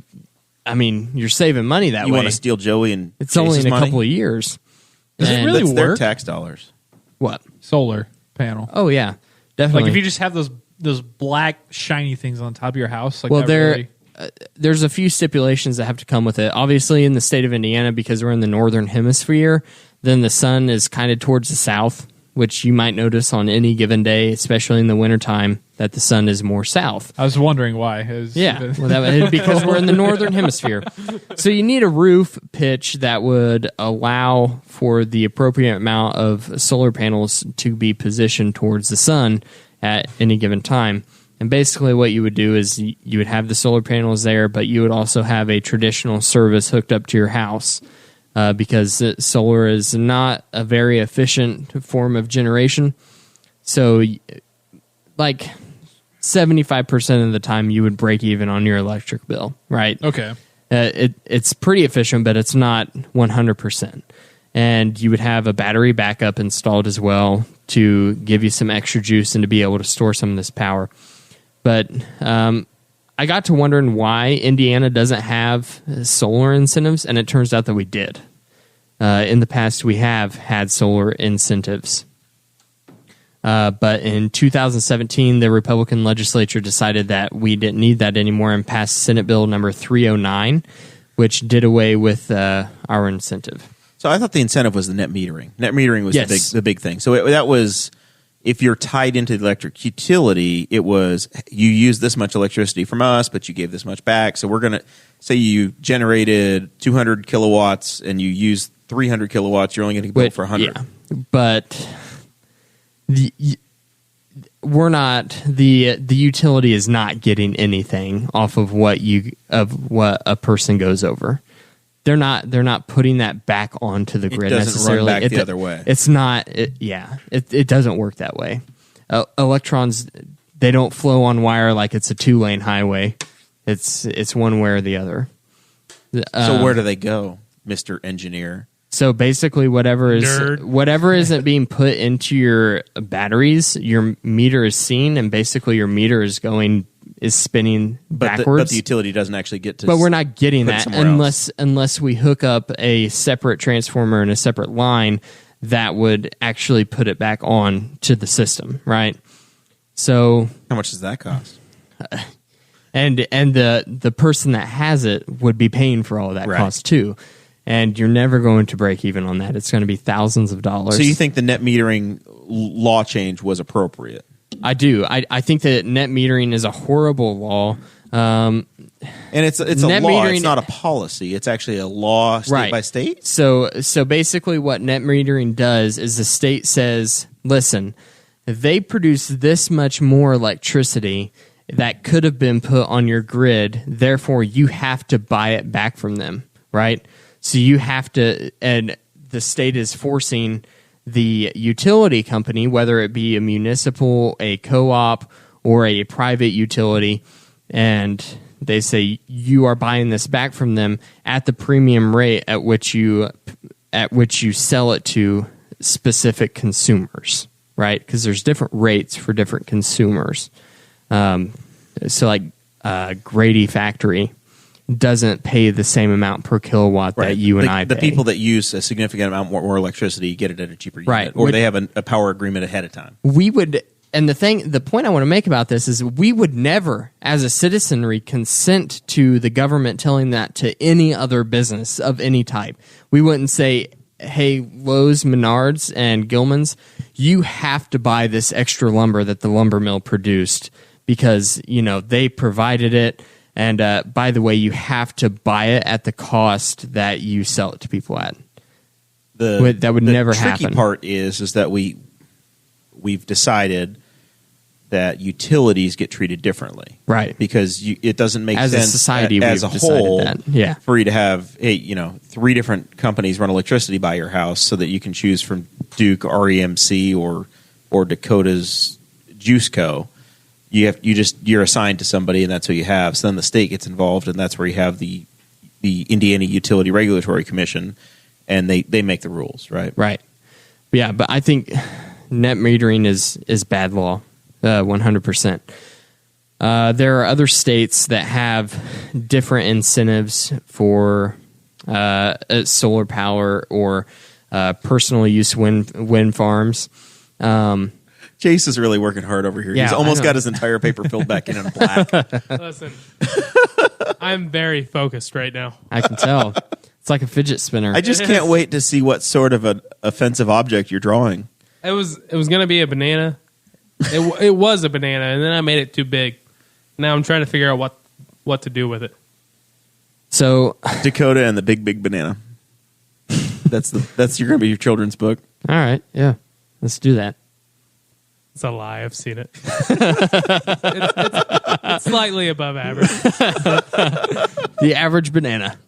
I mean, you're saving money that you way. want to steal Joey and It's only Chase's in a money? couple of years. Does it And- really That's their work? tax dollars. What? Solar panel. Oh, yeah. Definitely. Like if you just have those black shiny things on top of your house, like Well, that there's a few stipulations that have to come with it. Obviously, in the state of Indiana, because we're in the northern hemisphere, then the sun is kind of towards the south, which you might notice on any given day, especially in the wintertime, that the sun is more south. I was wondering why. Yeah, well, because we're in the northern hemisphere. So you need a roof pitch that would allow for the appropriate amount of solar panels to be positioned towards the sun at any given time. And basically what you would do is you would have the solar panels there, but you would also have a traditional service hooked up to your house because solar is not a very efficient form of generation. So like 75% of the time you would break even on your electric bill, right? Okay. It's pretty efficient, but it's not 100%. And you would have a battery backup installed as well to give you some extra juice and to be able to store some of this power. But I got to wondering why Indiana doesn't have solar incentives, and it turns out that we did. In the past, we have had solar incentives. But in 2017, the Republican legislature decided that we didn't need that anymore and passed Senate Bill number 309, which did away with our incentive. So I thought the incentive was the net metering. Net metering was Yes. the big thing. So that was, if you're tied into the electric utility, it was you use this much electricity from us, but you gave this much back. So we're going to say you generated 200 kilowatts and you use 300 kilowatts. You're only going to bill for 100. Yeah, but the utility is not getting anything off of what a person goes over. They're not putting that back onto the grid necessarily. Run back the other way. It's not. It doesn't work that way. Electrons, they don't flow on wire like it's a 2-lane highway. It's one way or the other. So where do they go, Mr. Engineer? So basically, whatever isn't being put into your batteries, your meter is seen, and basically your meter is spinning backwards. But the utility doesn't actually get to. But we're not getting that else. unless we hook up a separate transformer and a separate line that would actually put it back on to the system, right? So how much does that cost? And the person that has it would be paying for all of that cost too. And you're never going to break even on that. It's going to be thousands of dollars. So you think the net metering law change was appropriate? I do. I think that net metering is a horrible law. And it's a law. It's not a policy. It's actually a law state by state. So basically what net metering does is the state says, listen, they produce this much more electricity that could have been put on your grid. Therefore, you have to buy it back from them, right? So you have to, and the state is forcing the utility company, whether it be a municipal, a co-op, or a private utility, and they say you are buying this back from them at the premium rate at which you sell it to specific consumers, right? Because there's different rates for different consumers. So like Grady Factory doesn't pay the same amount per kilowatt that you and I pay. The people that use a significant amount more electricity get it at a cheaper unit, or they have a power agreement ahead of time. We would, and the point I want to make about this is we would never, as a citizenry, consent to the government telling that to any other business of any type. We wouldn't say, hey, Lowe's, Menards, and Gilman's, you have to buy this extra lumber that the lumber mill produced because, they provided it. And by the way, you have to buy it at the cost that you sell it to people at. That would never happen. The tricky part is that we've decided that utilities get treated differently, right? Because it doesn't make sense as a society as a whole for you to have 3 different companies run electricity by your house, so that you can choose from Duke, REMC, or Dakota's Juice Co. You're assigned to somebody, and that's who you have. So then the state gets involved, and that's where you have the Indiana Utility Regulatory Commission, and they make the rules, right? Right. Yeah, but I think net metering is bad law, 100%. There are other states that have different incentives for solar power or personal use wind farms. Chase is really working hard over here. Yeah, He's almost got his entire paper filled back in black. Listen, I'm very focused right now. I can tell. It's like a fidget spinner. I just can't wait to see what sort of an offensive object you're drawing. It was going to be a banana. It was a banana, and then I made it too big. Now I'm trying to figure out what to do with it. So Dakota and the Big Banana. That's you're going to be your children's book. All right, yeah, let's do that. It's a lie. I've seen it. It's slightly above average. The average banana.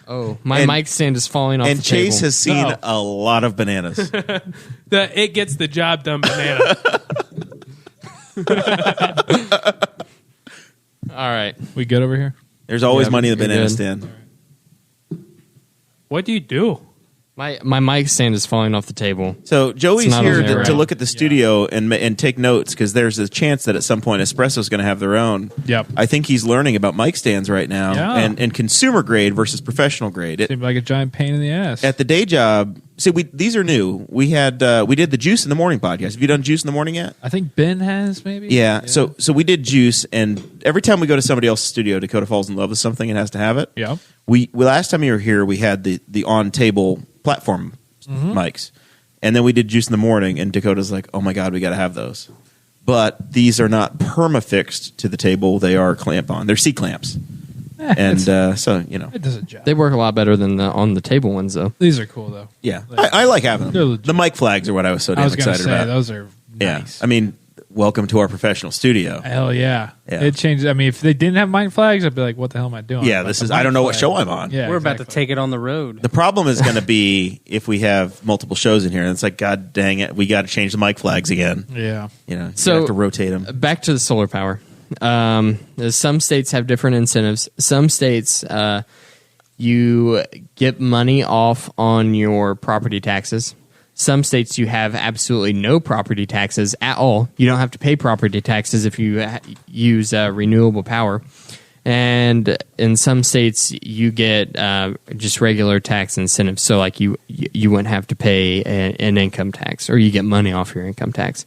Oh, my mic stand is falling off the table. And Chase has seen a lot of bananas. It gets the job done banana. All right. We good over here? There's always money in the banana stand. What do you do? My mic stand is falling off the table. So Joey's here to look at the studio Yeah. and take notes, because there's a chance that at some point Espresso's going to have their own. Yep. I think he's learning about mic stands right now, Yeah. and consumer grade versus professional grade. Seemed like a giant pain in the ass. At the day job, these are new. We did the Juice in the Morning podcast. Have you done Juice in the Morning yet? I think Ben has, maybe. Yeah. So we did Juice, and every time we go to somebody else's studio, Dakota falls in love with something and has to have it. Yeah. We last time you were here, we had the on table platform mics, and then we did Juice in the Morning, and Dakota's like, "Oh my god, we got to have those." But these are not perma-fixed to the table; they are clamp on. They're C clamps, and so It does a job. They work a lot better than the on the table ones, though. These are cool, though. yeah, I like having They're them. legit. The mic flags are what I was so I damn was going to excited say, about. those are nice. Yeah, I mean, welcome to our professional studio. Hell yeah. Yeah. It changes. I mean, if they didn't have mic flags, I'd be like, what the hell am I doing? Yeah, But this the is. mic I don't know what flag- show I'm on. Yeah, We're about to exactly. take it on the road. The problem is going to be if we have multiple shows in here, and it's like, God dang it, we got to change the mic flags again. Yeah. You know, So- you have to rotate them. Back to the solar power. Some states have different incentives. Some states, you get money off on your property taxes. Some states you have absolutely no property taxes at all. You don't have to pay property taxes if you use renewable power. And in some states you get just regular tax incentives. So like you wouldn't have to pay an income tax, or you get money off your income tax.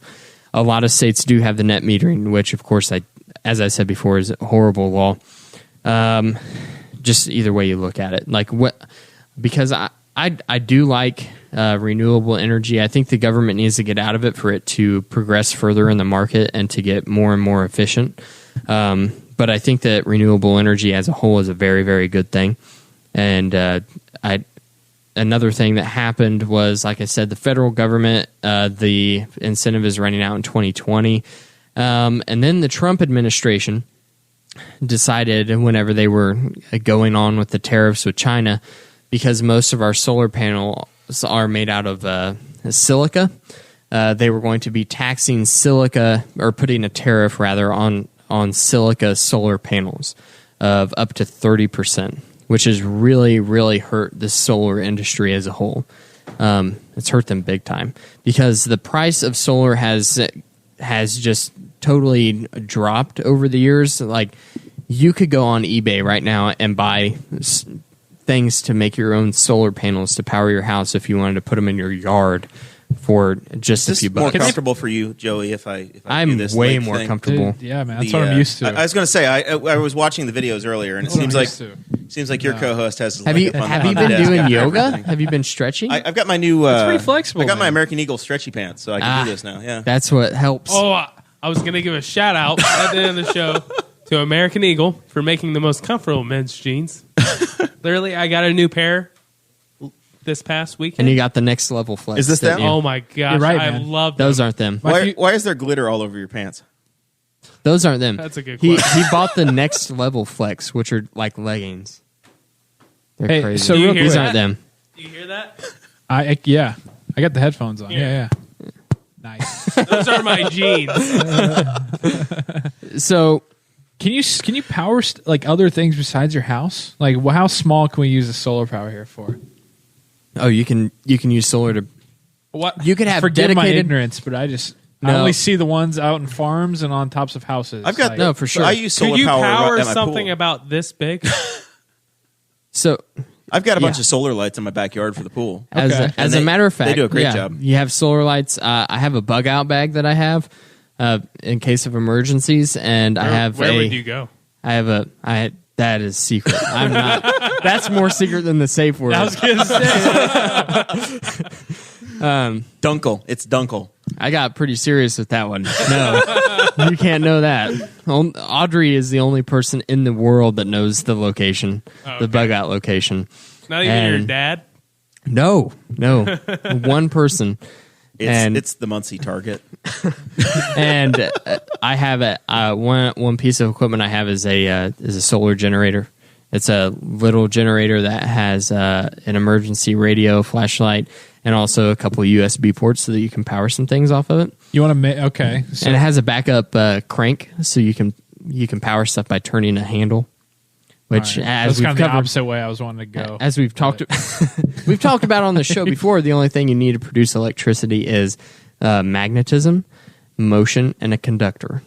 A lot of states do have the net metering, which of course, as I said before, is a horrible law. Just either way you look at it, because I do like renewable energy. I think the government needs to get out of it for it to progress further in the market and to get more and more efficient. But I think that renewable energy as a whole is a very, very good thing. And another thing that happened was, like I said, the federal government, the incentive is running out in 2020. And then the Trump administration decided, whenever they were going on with the tariffs with China, because most of our solar panels are made out of silica, they were going to be taxing silica, or putting a tariff rather on silica solar panels of up to 30%, which has really, really hurt the solar industry as a whole. It's hurt them big time because the price of solar has just totally dropped over the years. Like, you could go on eBay right now and buy things to make your own solar panels to power your house if you wanted to put them in your yard for just a Is few this more bucks. comfortable for you, Joey? If I I'm do this way lake more thing? comfortable. Dude, yeah, man. That's what I'm used to. I was going to say I was watching the videos earlier, and it That's what seems I'm like used to. your co-host has. Have you been doing yoga? Have you been stretching? I've got my new. It's pretty flexible, I got my man. American Eagle stretchy pants, so I can do this now. Yeah. That's what helps. Oh, I was going to give a shout out at the end of the show to American Eagle for making the most comfortable men's jeans. Literally, I got a new pair this past weekend. And you got the next level flex. Is this them? Oh my gosh, You're right, I man. love them. Those aren't them. Why is there glitter all over your pants? Those aren't them. That's a good He question. bought the next level flex, which are like leggings. They're Hey, crazy. so Do you real hear These quick, that? aren't them. Do you hear that? I got the headphones on. Yeah. Yeah. Nice. Those are my jeans. So Can you power like other things besides your house? Like, how small can we use the solar power here for? you can use solar to. What? You could have Forgive my dedicated. ignorance, but I No. only see the ones out in farms and on tops of houses. I've got Like, No, for sure. I use solar Could you power at my something pool. about this big? So I've got a bunch Yeah. of solar lights in my backyard for the pool. as Okay. as And a matter of fact, they do a great yeah, job. You have solar lights. I have a bug out bag that I have in case of emergencies, and I have Where a. would you go? I have a. That is secret. I'm not. That's more secret than the safe word. I was gonna say. Dunkel. It's Dunkel. I got pretty serious with that one. No, you can't know that. Audrey is the only person in the world that knows the location, the bug out location. Not even your And- dad? No, one person. It's the Muncie Target. And I have one piece of equipment I have is a solar generator. It's a little generator that has an emergency radio, flashlight, and also a couple USB ports so that you can power some things off of it. You want to make okay? So And it has a backup crank, so you can power stuff by turning a handle. Which, all right. as that's we've kind of the covered, opposite way I was wanting to go. as we've talked, we've talked about on the show before, the only thing you need to produce electricity is magnetism, motion, and a conductor.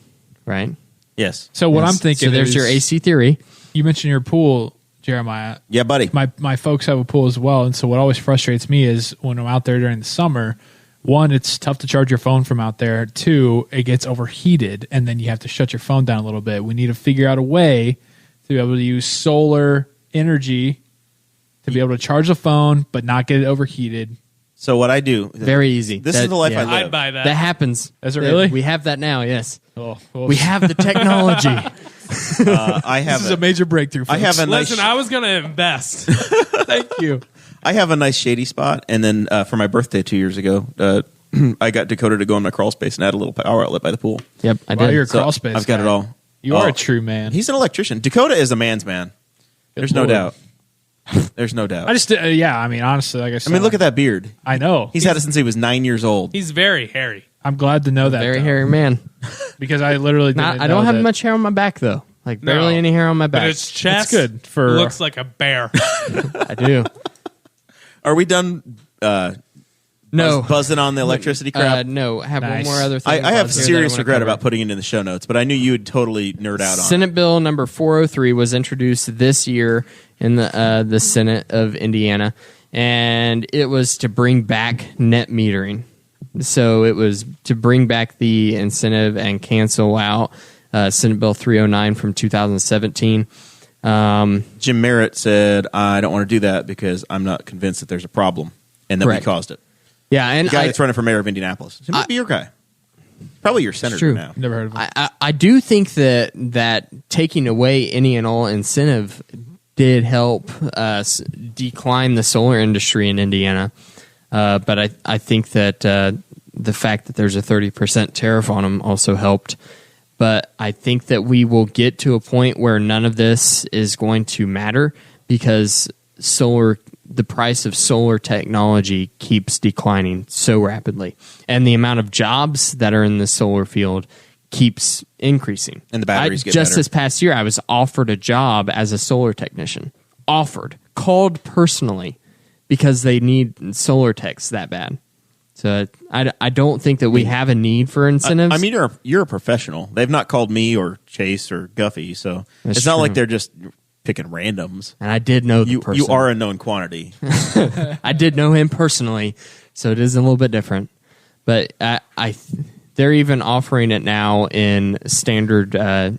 Right. Yes. So what Yes. I'm thinking So there's is, your AC theory. You mentioned your pool, Jeremiah. Yeah, buddy. My folks have a pool as well, and so what always frustrates me is when I'm out there during the summer. One, it's tough to charge your phone from out there. Two, it gets overheated, and then you have to shut your phone down a little bit. We need to figure out a way to be able to use solar energy to be able to charge the phone, but not get it overheated. So what I do, Very easy. This is the life I live. I'd buy that. That happens. Is it really? We have that now. Yes, Oh, well, we have the technology. I have this is a major breakthrough. I have a nice. Listen, I was going to invest. Thank you. I have a nice shady spot, and then for my birthday 2 years ago, I got Dakota to go in my crawl space and add a little power outlet by the pool. Yep, I Wow, did. you're a So crawl space I've got guy. it all. You are a true man. He's an electrician. Dakota is a man's man. There's no Lord. doubt. There's no doubt. I just, I mean, honestly, like I said, look at that beard. I know. He's had it since he was 9 years old. He's very hairy. I'm glad to know that. Very though, hairy man. because I literally didn't I don't know have that. much hair on my back though. Like No. barely any hair on my But back. his chest That's good for- looks like a bear. I do. Are we done No. buzzing on the electricity crap? No. I have Nice. one more other thing. I have buzz here serious that I wanna regret cover. about putting it in the show notes, but I knew you would totally nerd out on it. Senate Bill number 403 was introduced this year in the Senate of Indiana, and it was to bring back net metering. So it was to bring back the incentive and cancel out Senate Bill 309 from 2017. Jim Merritt said, I don't want to do that because I'm not convinced that there's a problem and that Correct. we caused it. Yeah, and The guy that's running for mayor of Indianapolis. He might be your guy. Probably your senator true. now. Never heard of him. I do think that taking away any and all incentive did help decline the solar industry in Indiana. But I think that the fact that there's a 30% tariff on them also helped. But I think that we will get to a point where none of this is going to matter because the price of solar technology keeps declining so rapidly. And the amount of jobs that are in the solar field keeps increasing. And the batteries get just better. this past year, I was offered a job as a solar technician. Called personally because they need solar techs that bad. So I don't think that we have a need for incentives. I mean, you're a professional. They've not called me or Chase or Guffey, so That's it's not true. like they're just picking randoms. and I did know the You person. are a known quantity. I did know him personally, so it is a little bit different. But they're even offering it now in standard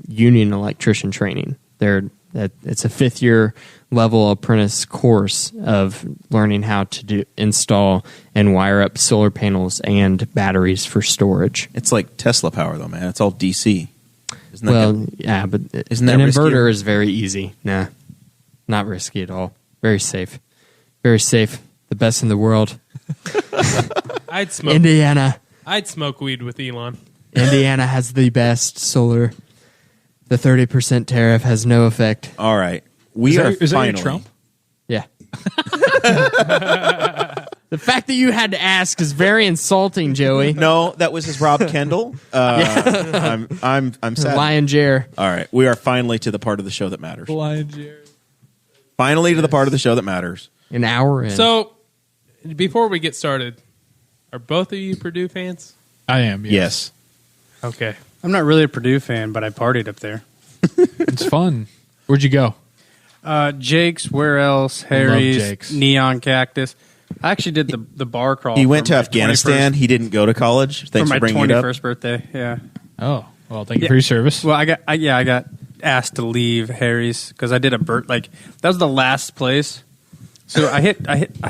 union electrician training. It's a 5th year level apprentice course of learning how to install and wire up solar panels and batteries for storage. It's like Tesla power, though, man. It's all DC. Isn't that Well, good? yeah, but Isn't that an riskier? inverter is very easy. Nah, not risky at all. Very safe. Very safe. The best in the world. I'd smoke. Indiana. I'd smoke weed with Elon. Indiana has the best solar. The 30% tariff has no effect. All right. We are Is that finally. your Trump? Yeah. The fact that you had to ask is very insulting, Joey. No, that was his Rob Kendall. I'm sad. Lion Jer. All right. We are finally to the part of the show that matters. Blind Jared. Finally to the part of the show that matters. An hour in. So, before we get started, are both of you Purdue fans? I am. Yes. Okay. I'm not really a Purdue fan, but I partied up there. It's fun. Where'd you go? Jake's, where else? love Harry's, Jake's. Neon Cactus. I actually did the bar crawl. He went for to my Afghanistan. 21st He didn't go to college. Thanks for for my bringing it up. 21st birthday. Yeah. Oh, well, thank you Yeah. for your service. Well, I got asked to leave Harry's because I did that was the last place. So I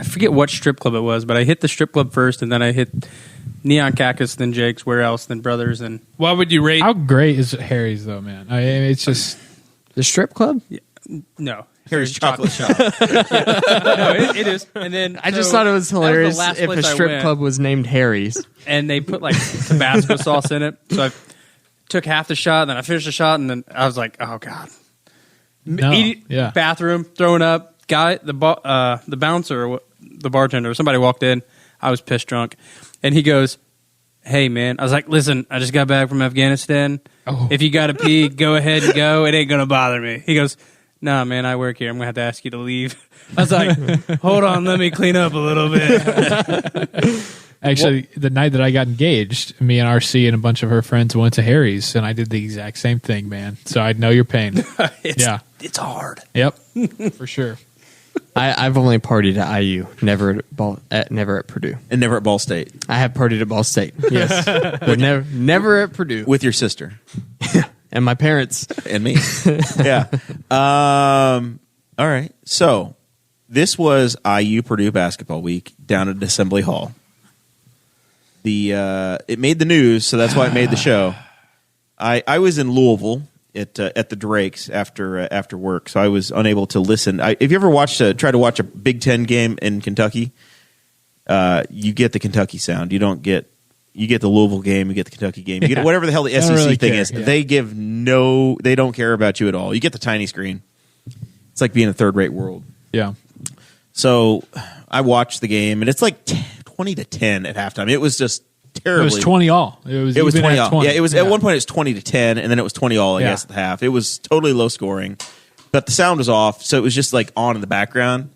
forget what strip club it was, but I hit the strip club first, and then I hit Neon Cactus, then Jake's, where else, then Brothers, and What would you rate? How great is Harry's, though, man? I mean, it's just... the strip club? no. Here's chocolate shop. No, it is. And then I just so thought it was that the hilarious last if a place I strip went, club was named Harry's. and they put like Tabasco sauce in it. So I took half the shot, and then I finished the shot, and then I was like, "Oh god!" No, yeah. Bathroom, throwing up. Guy, the bouncer, or the bartender, somebody walked in. I was pissed drunk, and he goes, "Hey man," I was like, "Listen, I just got back from Afghanistan. Oh. If you got to pee, go ahead and go. It ain't gonna bother me." He goes, "Nah, man, I work here. I'm gonna have to ask you to leave." I was like, "Hold on, let me clean up a little bit." Actually, the night that I got engaged, me and RC and a bunch of her friends went to Harry's, and I did the exact same thing, man. So I know your pain. Yeah. It's hard. Yep. For sure. I've only partied at IU, never at Purdue. And never at Ball State. I have partied at Ball State. Yes, but never at Purdue. With your sister. And my parents. And me. Yeah. All right. So this was IU Purdue basketball week down at Assembly Hall. It made the news, so that's why it made the show. I was in Louisville at the Drakes after work, so I was unable to listen. If you ever try to watch a Big Ten game in Kentucky, you get the Kentucky sound. You don't get you get the Louisville game, you get the Kentucky game, you get whatever the hell the SEC really thing care, is. yeah. They don't care about you at all. You get the tiny screen. It's like being in a third-rate world. Yeah. So I watched the game, and it's like 20-10 at halftime. It was just terribly. It was 20-all. It was 20-all. Yeah, it was at one point it was 20-10, and then it was 20-all. I guess at the half. It was totally low scoring, but the sound was off, so it was just like on in the background.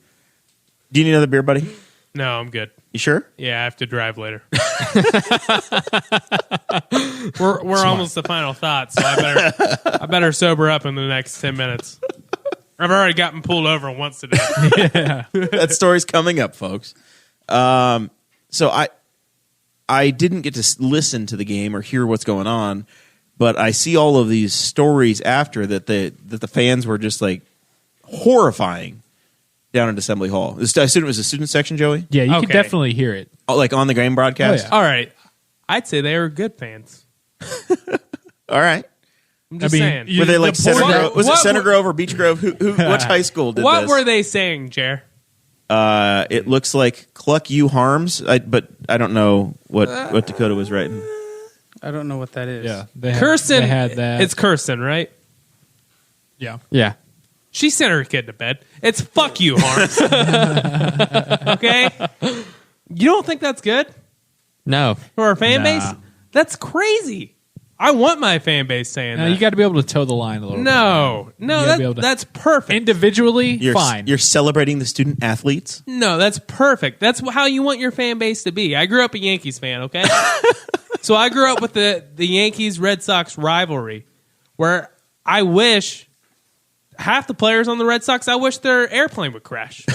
Do you need another beer, buddy? No, I'm good. You sure? Yeah, I have to drive later. we're almost to final thoughts, so I better sober up in the next 10 minutes. I've already gotten pulled over once today. That story's coming up, folks. So I didn't get to listen to the game or hear what's going on, but I see all of these stories after that the fans were just like horrifying down at Assembly Hall. I assume it was a student section, Joey? Yeah, you Okay. can definitely hear it. Oh, like on the game broadcast? Oh, yeah. All right. I'd say they were good fans. All right. I'm just I mean, saying. you- Were they like the Center point- Grove? Was it what- Center Grove or Beach Grove? Who which high school did What this? were they saying, Jer? It looks like Cluck You Harms, but I don't know what Dakota was writing. I don't know what that is. Yeah. Kirsten. They had that. It's Kirsten, right? yeah. Yeah. She sent her kid to bed. It's fuck you, Harms. Okay? You don't think that's good No. for our fan Nah. base? That's crazy. I want my fan base saying Now, that. you got to be able to toe the line a little bit. No, gotta be able to- that's perfect. Individually, fine. You're celebrating the student athletes. No, that's perfect. That's how you want your fan base to be. I grew up a Yankees fan, okay? So I grew up with the Yankees-Red Sox rivalry, where I wish half the players on the Red Sox, I wish their airplane would crash.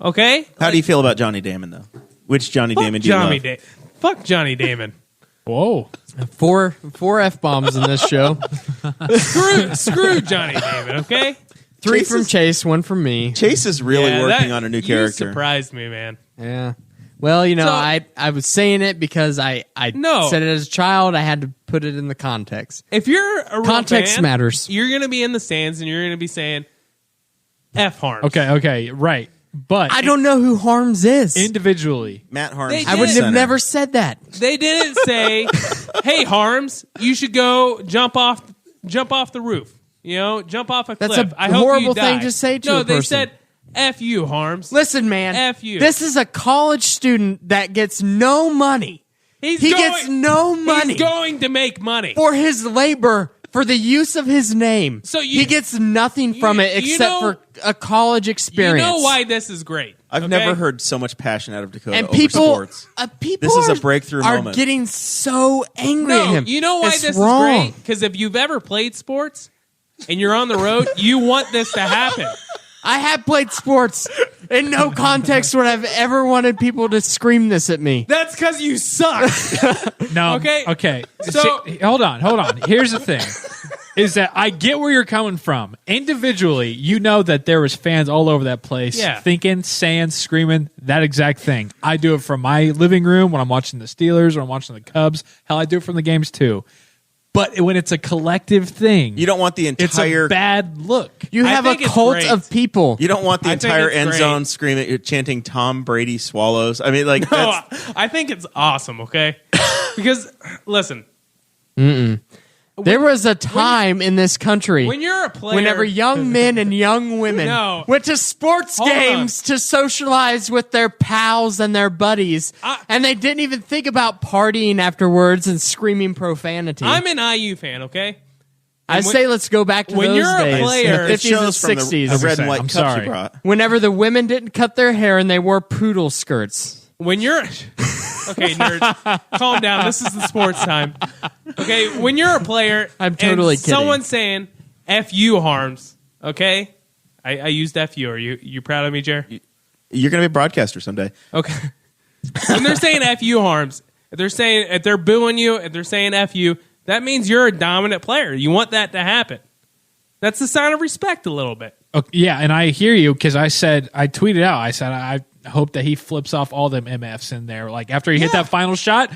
Okay? How do you feel about Johnny Damon, though? Which Johnny Damon do you love? Fuck Johnny Damon. Whoa. Four F-bombs in this show. Screw Johnny Damon, okay? Three Chase from is- Chase, one from me. Chase is really Yeah, working that- on a new You character. surprised me, man. Yeah. Well, you know, So- I was saying it because I No. said it as a child. I had to put it in the context. If you're a real Context fan, matters. You're going to be in the stands and you're going to be saying F Harms. Okay, right. But I don't know who Harms is. individually, Matt Harms. They is I the would have center. never said that. They didn't say, "Hey Harms, you should go jump off the roof. You know, jump off a That's cliff." a I hope horrible you thing die." to say to no, a they person. said, "F you, Harms." Listen, man. F you. This is a college student that gets no money. He gets no money He's going to make money. for his labor, for the use of his name. So you- he gets nothing from it you except know- for a college You experience. know why this is great? I've okay? never heard so much passion out of Dakota And over people, sports. people This is a are- breakthrough are moment. getting so angry at No, him. you know why It's this wrong. is great? Because if you've ever played sports and you're on the road, you want this to happen. I have played sports. In no context would I've ever wanted people to scream this at me. That's because you suck. no. Okay. So hold on. Here's the thing: is that I get where you're coming from. Individually, you know that there was fans all over that place, Yeah. thinking, saying, screaming that exact thing. I do it from my living room when I'm watching the Steelers or I'm watching the Cubs. Hell, I do it from the games too. But when it's a collective thing, You don't want the it's entire. a bad look. You I have a think it's cult great. of people. You don't want the I think entire it's end great. zone screaming, chanting "Tom Brady swallows." I mean, like No, that's, I think it's awesome, okay? Because, listen, There was a time in this country when you're a player... whenever young men and young women No. went to sports Hold games to socialize with their pals and their buddies, and they didn't even think about partying afterwards and screaming profanity. I'm an IU fan, okay? I when- say let's go back to when those you're a days, player- the it 50s shows from and 60s. the red and white I'm cups sorry. you brought. Whenever the women didn't cut their hair and they wore poodle skirts. When you're... Okay, nerds, calm down. This is the sports time. Okay, when you're a player... I'm totally and kidding. someone's saying, F you, Harms, okay? I used F you. Are you proud of me, Jer? You're going to be a broadcaster someday. Okay. When they're saying F you, Harms, if they're booing you, if they're saying F you, that means you're a dominant player. You want that to happen. That's the sign of respect a little bit. Okay, yeah, and I hear you because I tweeted out, I said, I hope that he flips off all them MFs in there. Like after he hit that final shot,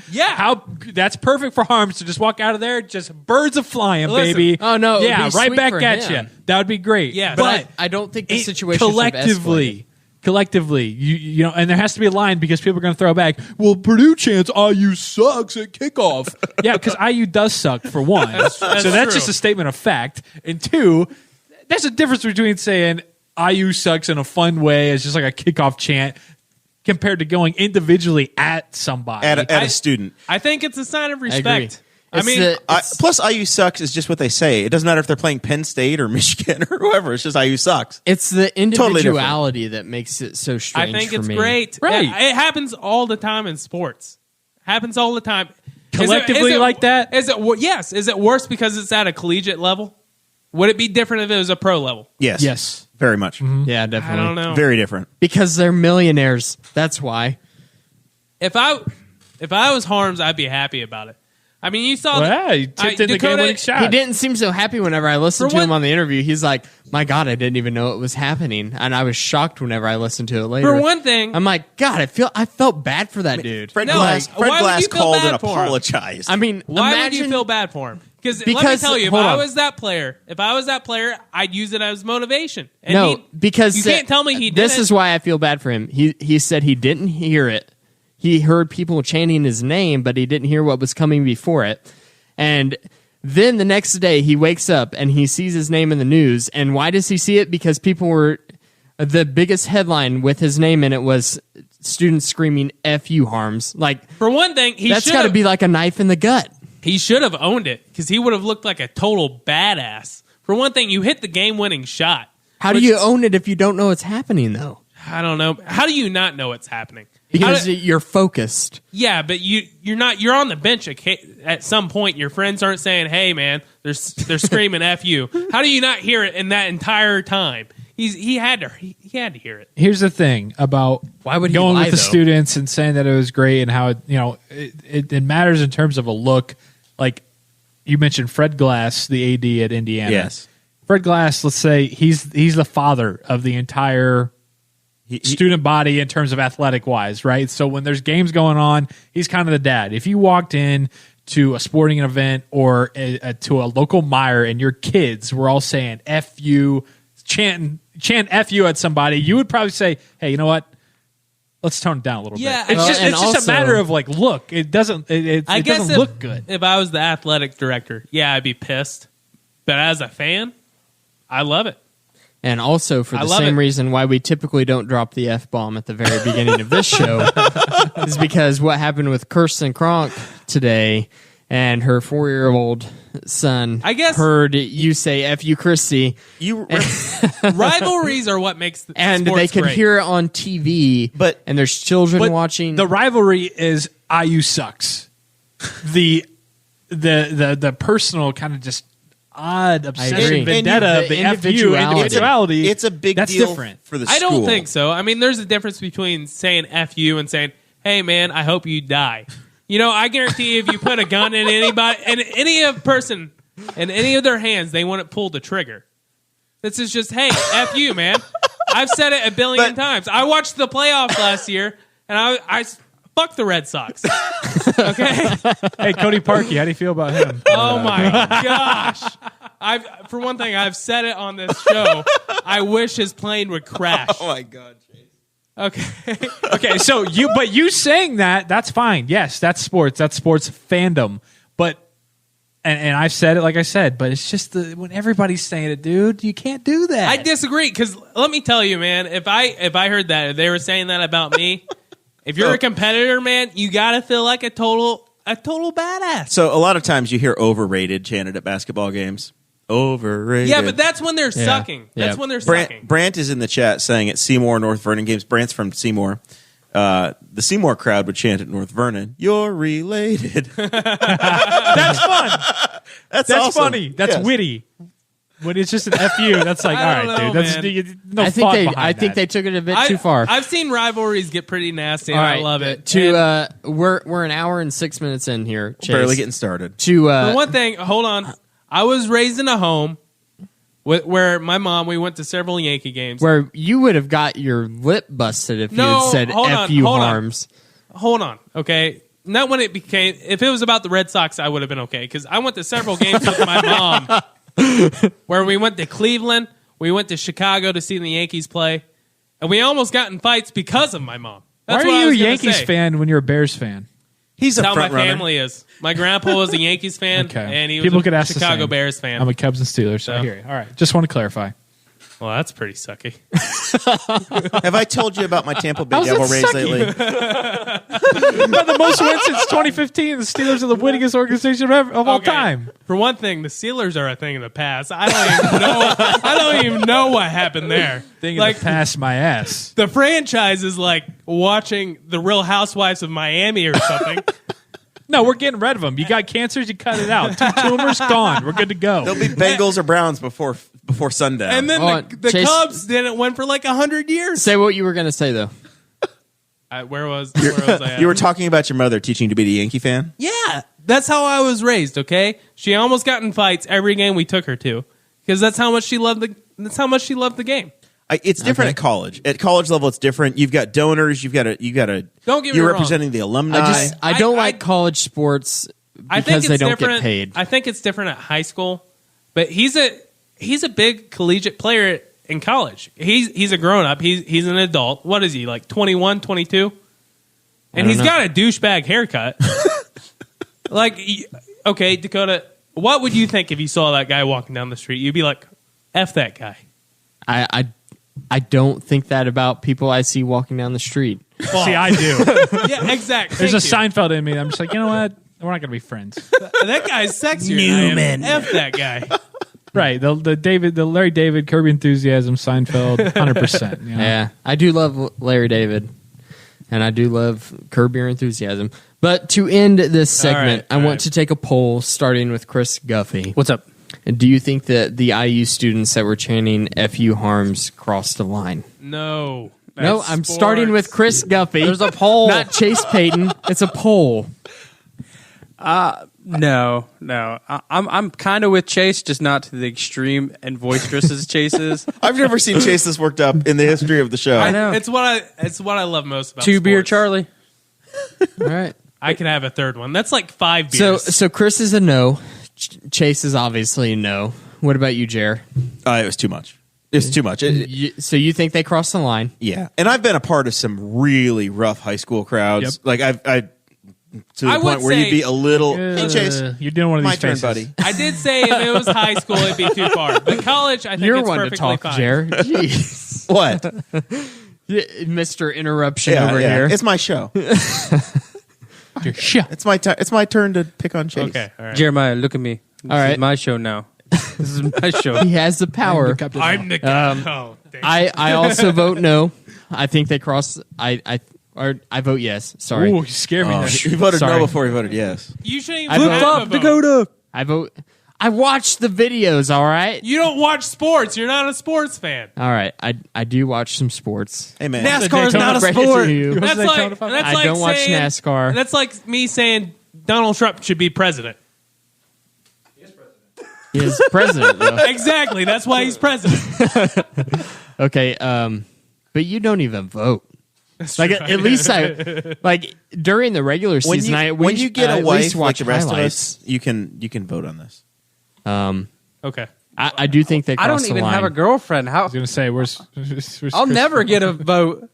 that's perfect for Harms to just walk out of there, just birds of flying, Listen. baby. Oh, no, it would yeah, be right sweet back for at him. you. That would be great. Yeah, but I don't think the it situation should have collectively, collectively, you know, and there has to be a line because people are going to throw back. Well, Purdue chants IU sucks at kickoff. Yeah, because IU does suck for one. That's so that's true. just a statement of fact. And two, there's a difference between saying IU sucks in a fun way as just like a kickoff chant compared to going individually at somebody. At a student. I think it's a sign of agree. respect. I It's mean, the- Plus, IU sucks is just what they say. It doesn't matter if they're playing Penn State or Michigan or whoever. It's just IU sucks. It's the Totally individuality that makes it so I strange think for it's me. great. Right. It happens all the time in sports. Happens all the time. Collectively like that? Is it yes? Is it worse because it's at a collegiate level? Would it be different if it was a pro level? Yes. Yes. Very much. Yeah, I definitely. don't know. Very different. Because they're millionaires. That's why. If I was Harms, I'd be happy about it. I mean, you saw. Well, yeah, he tipped in the game-winning shot. He didn't seem so happy whenever I listened For to him one- on the interview. He's like, my God, I didn't even know it was happening. And I was shocked whenever I listened to it later. For one thing, I'm like, God, I felt bad for that dude. Fred No, Glass, why would Glass you feel called and bad for him? apologized. I mean, why imagine, would you feel bad for him? Because let me Because- tell you, if hold I on. was that player, I'd use it as motivation. And No, because you can't tell me he This didn't. is why I feel bad for him. He said he didn't hear it. He heard people chanting his name, but he didn't hear what was coming before it. And then the next day he wakes up and he sees his name in the news. And why does he see it? Because people were the biggest headline with his name in it was students screaming "F you, Harms." Like, For one thing, that's got to be like a knife in the gut. he should have owned it because he would have looked like a total badass. For one thing, you hit the game-winning shot. How do Which- you own it if you don't know what's happening, though? I don't know. How do you not know what's happening? Because How do- you're focused. yeah, but you're not. You're on the bench at some point. Your friends aren't saying, "Hey, man, they're screaming F you." How do you not hear it in that entire time? He had to hear it. Here's the thing about Why would he going lie, with the though? students and saying that it was great and how it matters in terms of a look. Like you mentioned, Fred Glass, the AD at Indiana. Yes. Fred Glass. Let's say he's the father of the entire student body in terms of athletic wise, right? So when there's games going on, he's kind of the dad. If you walked in to a sporting event or to a local mire and your kids were all saying "F you," chant "F you" at somebody, you would probably say, "Hey, you know what? Let's tone it down a little Yeah, bit." It's and just also- a matter of like, look, it doesn't it I guess doesn't look good. If I was the athletic director, yeah, I'd be pissed. But as a fan, I love it. And also for I the love same it. reason why we typically don't drop the F-bomb at the very beginning of this show is because what happened with Kirsten Kronk today and her 4-year-old son I guess- heard you say F you, Christy, Rivalries are what makes the and sports they could great. hear it on TV, But- and there's children But watching. The rivalry is IU sucks. The personal kind of just odd agree. obsession vendetta And of the the FU individuality. It's a big that's deal different. for the I school. don't think so. I mean, there's a difference between saying F you and saying, "Hey, man, I hope you die." You know, I guarantee if you put a gun in anybody, in any of person, in any of their hands, they wouldn't pull the trigger. This is just, hey, F you, man. I've said it a billion times. I watched the playoffs last year, and I fuck the Red Sox. Okay? Hey, Cody Parkey, how do you feel about him? Oh my gosh! For one thing, I've said it on this show. I wish his plane would crash. Oh my god. Okay. Okay, so you saying that's fine. Yes, that's sports. That's sports fandom. But and I've said it like I said, but it's just when everybody's saying it, dude, you can't do that. I disagree because let me tell you, man. If I heard that, if they were saying that about me, if you're a competitor, man, you gotta feel like a total badass. So a lot of times you hear "overrated" chanted at basketball games. Overrated. Yeah, but that's when they're sucking. That's when they're sucking. Brant is in the chat saying at Seymour North Vernon games. Brant's from Seymour. The Seymour crowd would chant at North Vernon, "You're related." That's fun. That's That's awesome. funny. That's Yes. witty. When it's just an FU, that's like, all I right, don't know, dude. That's man. no I think thought they behind that. they took it a bit too far. I've seen rivalries get pretty nasty, and All I right, love it. To And we're an hour and 6 minutes in here. Chase. Barely getting started. To for one thing, hold on. I was raised in a home where my mom, we went to several Yankee games. where you would have got your lip busted if you No, had said hold F on, you, hold on. Harms. Hold on, okay? Not when it became. If it was about the Red Sox, I would have been okay because I went to several games with my mom, where we went to Cleveland, we went to Chicago to see the Yankees play, And we almost got in fights because of my mom. That's Why what I are you a was gonna Yankees say. fan when you're a Bears fan? He's a That's how my front runner. family is. My grandpa was a Yankees fan, Okay. and he was People a could ask the Chicago same. Bears fan. I'm a Cubs and Steelers, so I So- hear you. All right, just want to clarify. Well, that's pretty sucky. Have I told you about my Tampa Bay How's that Devil Rays sucky? lately? About the most wins since 2015. The Steelers are the winningest organization of all Okay. time. For one thing, the Steelers are a thing of the past. I don't even know what happened there. Thing Like like past my ass. the franchise is like watching the Real Housewives of Miami or something. No, we're getting rid of them. You got cancers, you cut it out. 2 tumors, gone. We're good to go. There'll be Bengals or Browns before sundown. And then Oh, the Chase- Cubs didn't win for like 100 years. Say what you were going to say, though. Where was I at? you were talking about your mother teaching you to be a Yankee fan? Yeah, that's how I was raised. Okay, she almost got in fights every game we took her to because that's how much she loved the game. It's different at college. At college level, it's different. You've got donors. You've got a. Don't get me You're wrong. representing the alumni. I don't I- like college sports I think because it's they don't different. get paid. I think it's different at high school, but he's a big collegiate player in college. He's a grown up. He's an adult. What is he, like 21, 22? And he's know. got a douchebag haircut. Like, okay, Dakota, what would you think if you saw that guy walking down the street? You'd be like, F that guy. I don't think that about people I see walking down the street. See, I do. Yeah, exactly. There's a Thank Seinfeld in me. I'm just like, you know what? We're not going to be friends. you. That guy's sexier than I am. F that guy. Right. The Larry David, Kirby Enthusiasm, Seinfeld, 100%. You know? Yeah, I do love Larry David, and I do love Curb Your Enthusiasm. But to end this segment, all I want right. to take a poll, starting with Chris Guffey. What's up? Do you think that the IU students that were chanting "Fu Harms" crossed the line? No. No, That's I'm sports. starting with Chris Guffey. There's a poll. not Chase Payton. It's a poll. No. I'm kind of with Chase, just not to the extreme and boisterous as Chase is. I've never seen Chase this worked up in the history of the show. I know. It's what I love most about 2 beer sports. Charlie. All right. I can have a third one. That's like 5 beers. So Chris is a no. Chase is obviously a no. What about you, Jer? It was too much. It's too much. So you think they crossed the line? Yeah, and I've been a part of some really rough high school crowds. Yep. Like I to the I point would where you'd say- be a little. Hey, Chase, You're doing one of my these turn, faces. buddy. I did say if it was high school, it'd be too far. But college, I think You're it's one to perfectly talk, fine. Jer. Jeez. What? Mr. Interruption Yeah, over yeah. here. It's my show. Your shit. It's my turn to pick on Chase. Okay, all right. Jeremiah, look at me. This All right. is my show now. This is my show. He has the power. I'm the guy. Oh, damn. I also vote no. I think they crossed. I vote yes. Sorry. Ooh, you scared me. there. He voted Sorry. no before he voted yes. You shouldn't even I vote- have Flip-flop, a vote. Dakota. I vote. I watched the videos. All right. You don't watch sports. You're not a sports fan. All right. I do watch some sports. Hey man, NASCAR is Daytona not a Credit to sport. you. That's they like, talking about? that's I like don't watch saying, NASCAR. That's like me saying Donald Trump should be president. He is president though. Exactly. That's why he's president. Okay. But you don't even vote. Like at least I like during the regular when season. when you get a at wife least like watch the rest highlights. of us, you can vote on this. Okay. I do think they I crossed don't the even line. have a girlfriend. How? I was going to say, where's I'll Chris- never get a vote.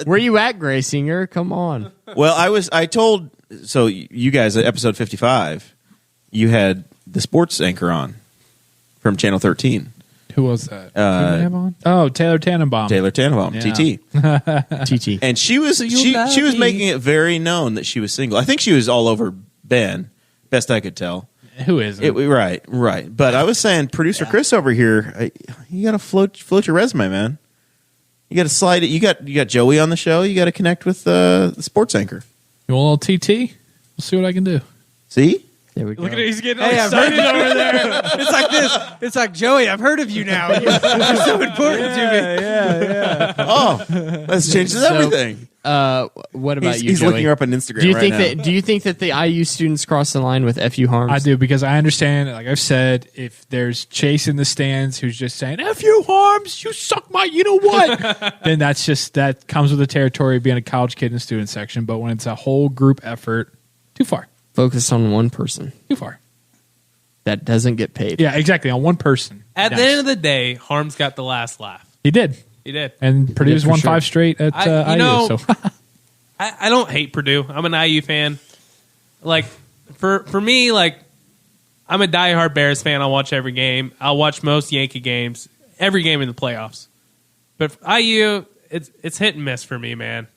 Where you at, Graysinger? Come on. I told you guys at episode 55, you had the sports anchor on from Channel 13, Who was that? Who did they have on? Oh, Taylor Tannenbaum. Taylor Tannenbaum, Yeah. TT. TT. And she was she was making it very known that she was single. I think she was all over Ben, best I could tell. Who isn't? Right. But I was saying, producer Chris over here, you got to float your resume, man. You got to slide it. You got Joey on the show. You got to connect with the sports anchor. You want a little TT? We'll see what I can do. See, There we go. Look at it. He's getting Hey, I've heard excited over there. It's like this. It's like Joey. I've heard of you now. You're so important to me. oh, that changes everything. What about you, He's Joey? looking her up on Instagram. Do you right think now. that? Do you think that the IU students cross the line with FU Harms? I do, because I understand, like I've said, if there's Chase in the stands who's just saying, F you Harms, you suck my you know what, then that comes with the territory of being a college kid in the student section. But when it's a whole group effort, too far. Focus on one person. Too far. that doesn't get paid. Yeah, exactly. On one person. At the end of the day, Harm's got the last laugh. He did. He did. And Purdue's for won sure. 5 straight at IU. So I don't hate Purdue. I'm an IU fan. Like for me, like I'm a diehard Bears fan. I'll watch every game. I'll watch most Yankee games, every game in the playoffs. But for IU, it's hit and miss for me, man.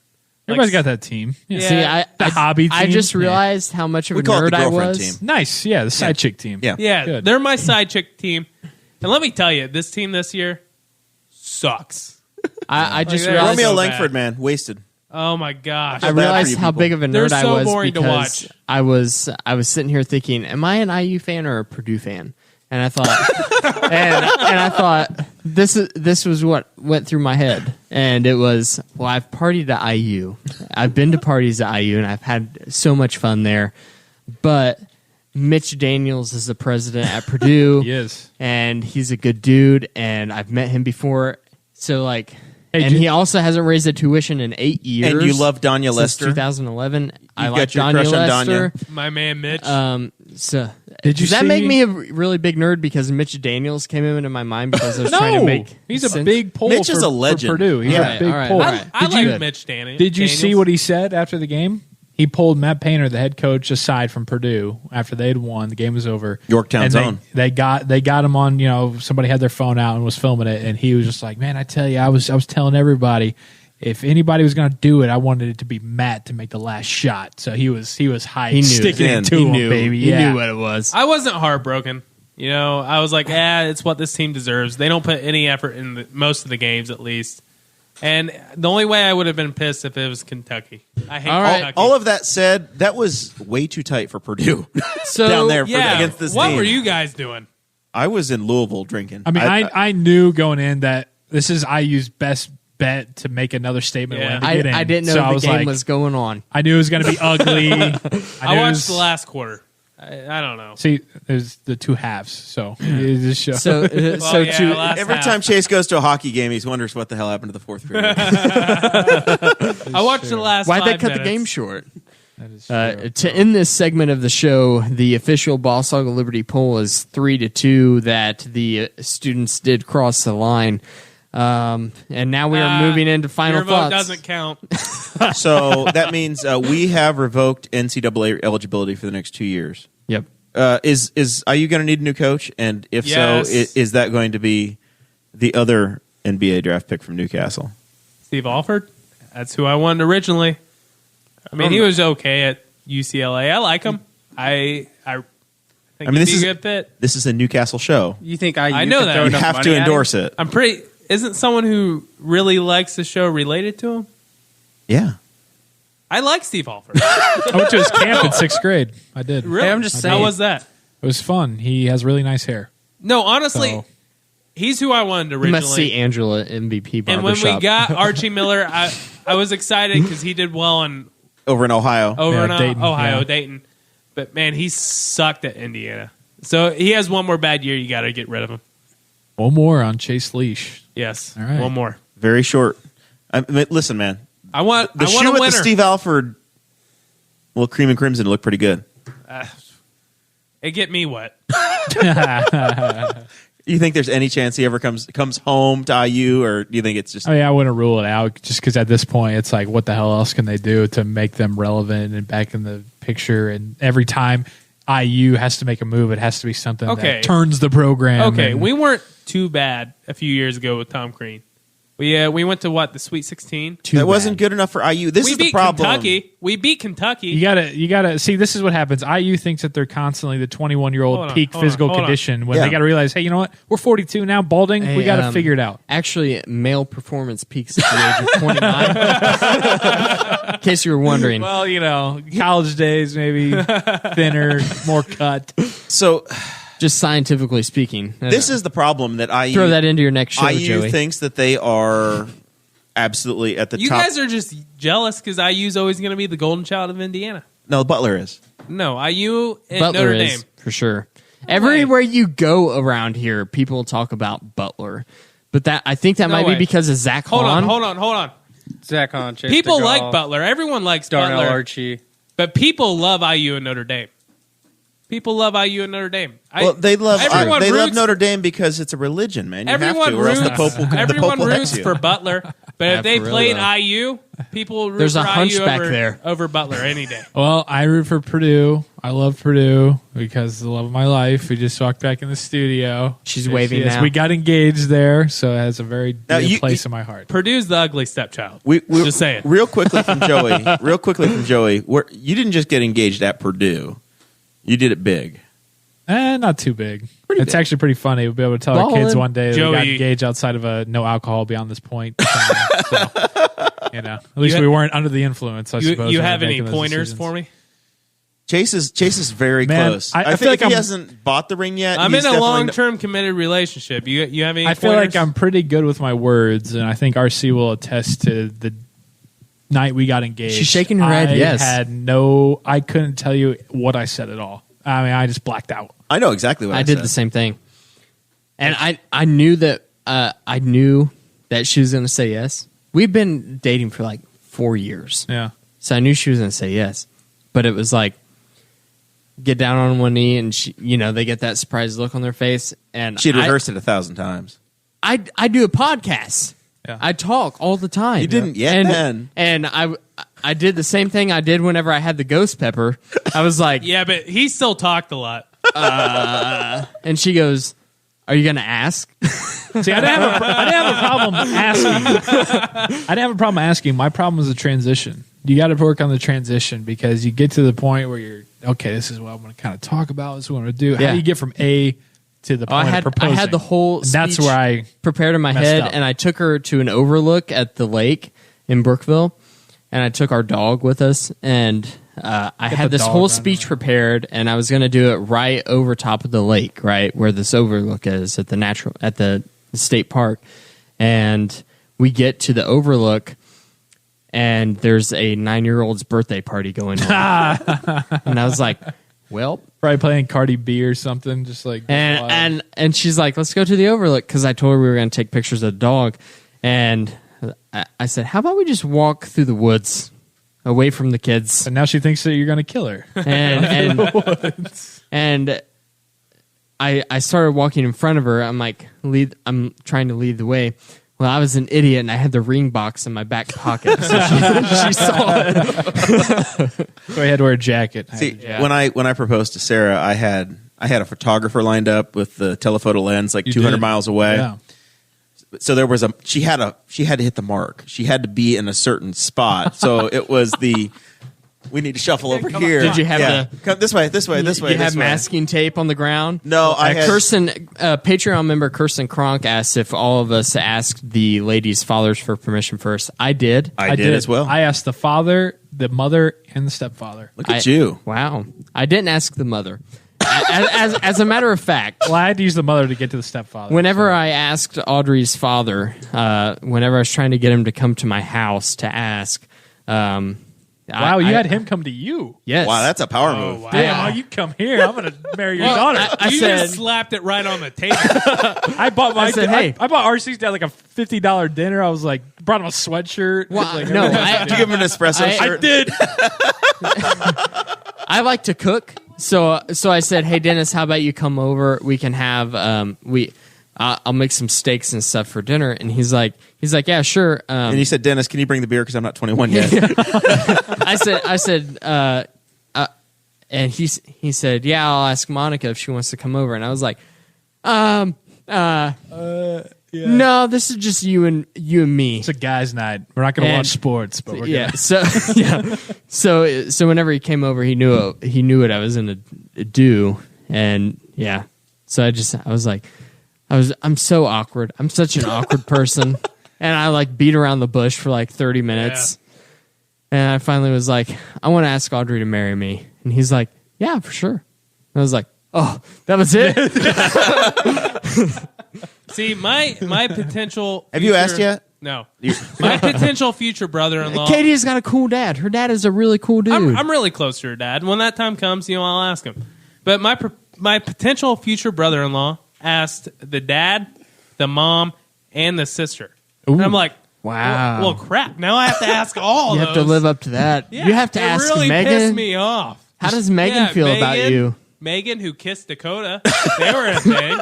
everybody's got that team. Yeah. Yeah. See, The hobby team. I just Yeah. realized how much of We a call it the nerd I girlfriend was. team. Nice. Yeah, the side chick team. Yeah. Yeah, Good. they're my side chick team. And let me tell you, this team this year sucks. I just Like, realized. so Romeo bad. Langford, man, wasted. Oh my gosh. I feel bad for realized you how people. big of a They're nerd I so was boring to because watch. I was sitting here thinking, am I an IU fan or a Purdue fan? And I thought, and I thought this was what went through my head, and it was, well, I've partied at IU, I've been to parties at IU, and I've had so much fun there, but Mitch Daniels is the president at Purdue. He is. And he's a good dude, and I've met him before. So, like, Hey, and he also hasn't raised the tuition in 8 years. And you love Danya since Lester? 2011. I You've like got your Danya crush on Lester. My man Mitch. So, Did you does that see- make me a really big nerd because Mitch Daniels came into my mind because I was trying to No, make he's a sense? big pull. Mitch is for, a legend. for Purdue. He's Yeah. a big All right, pull. all right. I Did you- like Mitch Daniels. Did you see what he said after the game? He pulled Matt Painter, the head coach, aside from Purdue after they had won. The game was over. Yorktown's and own. They got him on. You know, somebody had their phone out and was filming it, and he was just like, "Man, I tell you, I was telling everybody, if anybody was going to do it, I wanted it to be Matt to make the last shot." So he was hyped, He knew. sticking Yeah. it to He him, knew, baby. He Yeah. knew what it was. I wasn't heartbroken. You know, I was like, it's what this team deserves. They don't put any effort in most of the games, at least. And the only way I would have been pissed if it was Kentucky. I hate All right. Kentucky. All of that said, that was way too tight for Purdue So down there yeah. against this What team. were you guys doing? I was in Louisville drinking. I mean, I knew going in that this is IU's best bet to make another statement. Yeah. When they get in. I didn't know so I the was game like, was going on. I knew it was going to be ugly. I knew it watched was- the last quarter. I don't know. See, there's the two halves. So it just shows. So, last Every half. time Chase goes to a hockey game, he wonders what the hell happened to the fourth period. I watched the last why'd they 5 cut the minutes. game short? That is true. To end this segment of the show, the official Boss Hog of Liberty poll is 3-2 that the students did cross the line. And now we are moving into final Your vote thoughts. doesn't count. So that means we have revoked NCAA eligibility for the next 2 years. Yep. Is IU going to need a new coach? And if Yes. so, is that going to be the other NBA draft pick from Newcastle? Steve Alford. That's who I wanted originally. I mean, he was okay at UCLA. I like him. I think mean, he'd this be is- a good fit. This is a Newcastle show. You think IU I know could that. throw You You enough have money to at him? endorse it. I'm pretty. Isn't someone who really likes the show related to him? Yeah. I like Steve Alford. I went to his camp in 6th grade. I did. Really? Hey, I'm just saying. How was that? It was fun. He has really nice hair. No, honestly, So- he's who I wanted You originally. must see Angela MVP And when we Barbershop. got Archie Miller, I was excited because he did well over Over in Ohio. in Dayton, Ohio, yeah. Dayton. But man, he sucked at Indiana. So he has one more bad year. You got to get rid of him. One more on Chase Leash. Yes, All right. one more. Very short. I mean, listen, man. I want The I want shoe a with winner. the Steve Alford, well, cream and crimson looked pretty good. It get me wet. You think there's any chance he ever comes home to IU, or do you think it's just I mean, I wouldn't rule it out just because at this point it's like, what the hell else can they do to make them relevant and back in the picture? And every time IU has to make a move, it has to be something Okay. that turns the program. Okay, and- we weren't too bad a few years ago with Tom Crean. We went to what, the Sweet 16? that wasn't good enough for IU? This We is the beat problem. Kentucky. We beat Kentucky. You gotta see. This is what happens. IU thinks that they're constantly the 21-year-old Hold on, peak hold on, physical hold on. condition when Yeah. they got to realize, hey, you know what? We're 42 now, balding. Hey, we got to figure it out. Actually, male performance peaks at the age of 29. In case you were wondering. Well, you know, college days maybe thinner, more cut. So Just scientifically speaking. this is the problem that IU Throw that into your next show, IU Joey. thinks that they are absolutely at the You top. guys are just jealous because IU's always going to be the golden child of Indiana. No, Butler is. No, IU and Butler Notre is, Dame. for sure. Everywhere you go around here, people talk about Butler. But I think that No might way. be because of Zach Hold Hahn. on. Zach Hahn, Chase People DeGaulle, like Butler. Everyone likes Darnell Butler. Archie. But people love IU and Notre Dame. People love IU and Notre Dame. They love roots- Notre Dame because it's a religion, man. You Everyone have to, or else roots, the Pope will, everyone the Pope will roots hex you. for Butler, but if they for real, played though. IU, people will root There's for a hunchback IU there. over Butler any day. Well, I root for Purdue. I love Purdue because the love of my life. We just walked back in the studio. She's waving Yes, now. we got engaged there, so it has a very Now, dear you- place in my heart. Purdue's the ugly stepchild. We Just saying. Real quickly from Joey. You didn't just get engaged at Purdue. You did it big. Not too big. It's actually pretty funny. We'll be able to tell our Ballin'. kids one day that we got Joey- engaged outside of a no alcohol beyond this point. So, at least You we weren't under the influence. I suppose. You when have we were any making those pointers decisions. for me? Chase is very Man, close. I I, feel think like if he I'm- hasn't bought the ring yet. I'm he's in a definitely long-term committed relationship. You have any I feel pointers? like I'm pretty good with my words, and I think RC will attest to the night we got engaged. She's shaking her head, yes. I couldn't tell you what I said at all. I mean, I just blacked out. I know exactly what I did said. the same thing, and I knew that she was going to say yes. We've been dating for like 4 years, Yeah. so I knew she was going to say yes. But it was like, get down on one knee, and they get that surprised look on their face, and She'd rehearsed it 1,000 times. I do a podcast. Yeah. I talk all the time. You didn't yet, and, then. And I did the same thing I did whenever I had the ghost pepper. I was like, yeah, but he still talked a lot. and she goes, "Are you going to ask?" See, I didn't have a problem asking. I didn't have a problem asking. My problem was the transition. You got to work on the transition because you get to the point where you're okay. This is what I'm going to kind of talk about. This is what I'm going to do. How Yeah. do you get from A to the point of proposing? I had the whole And that's speech where I prepared in my messed head, up. and I took her to an overlook at the lake in Brookville, and I took our dog with us, and I Get had the this dog whole running speech around. prepared, and I was going to do it right over top of the lake, right where this overlook is at the state park, and we get to the overlook. And there's a 9-year-old's birthday party going on, and I was like, "Well." probably playing Cardi B or something. Just like And she's like, let's go to the overlook because I told her we were going to take pictures of the dog. And I said, how about we just walk through the woods away from the kids? and now she thinks that you're going to kill her. And I started walking in front of her. I'm like, I'm trying to lead the way. Well, I was an idiot, and I had the ring box in my back pocket, so she saw it. So I had to wear a jacket. See, when I proposed to Sarah, I had a photographer lined up with the telephoto lens like You 200 did. miles away. Yeah. So there was she had to hit the mark. She had to be in a certain spot. So it was we need to shuffle over here. Did you have Come this way, this way. You have masking tape on the ground? No, I had. Patreon member Kirsten Kronk asked if all of us asked the ladies' fathers for permission first. I did. I did as well. I asked the father, the mother, and the stepfather. Look at you. Wow. I didn't ask the mother. As a matter of fact, Well, I had to use the mother to get to the stepfather. whenever I asked Audrey's father, whenever I was trying to get him to come to my house to ask, Wow, you had him come to you. Yes. Wow, that's a power move. Damn, Yeah. you come here. I'm going to marry your daughter. I You said, just slapped it right on the table. I bought my. I said, hey. I bought RC's dad like a $50 dinner. I was like, brought him a sweatshirt. Well, Like, no, Did you give him an espresso I shirt? did. I like to cook, so I said, "Hey, Dennis, how about you come over? We can have I'll make some steaks and stuff for dinner." And he's like, "Yeah, sure." And you said, Dennis, can you bring the beer because I'm not 21 yet? I said, and he said, "Yeah, I'll ask Monica if she wants to come over." And I was like, no, this is just you and me." It's a guy's night. We're not going to And- watch sports, but we're Yeah. gonna. So whenever he came over, he knew what I was gonna do, and yeah. So I was like, I'm so awkward. I'm such an awkward person, and I like beat around the bush for like 30 minutes, and I finally was like, I want to ask Audrey to marry me, and he's like, yeah, for sure. And I was like, oh, that was it. See, my potential. Have you asked yet? No. My potential future brother-in-law. Katie's got a cool dad. Her dad is a really cool dude. I'm really close to her dad. When that time comes, I'll ask him. But my potential future brother-in-law asked the dad, the mom, and the sister. And I'm like, Wow. Well, crap. Now I have to ask all you those. have to live up to that. Yeah, you have to it ask really Megan. pissed me off. How does Megan feel about Megan, you? Megan, who kissed Dakota, they were a thing.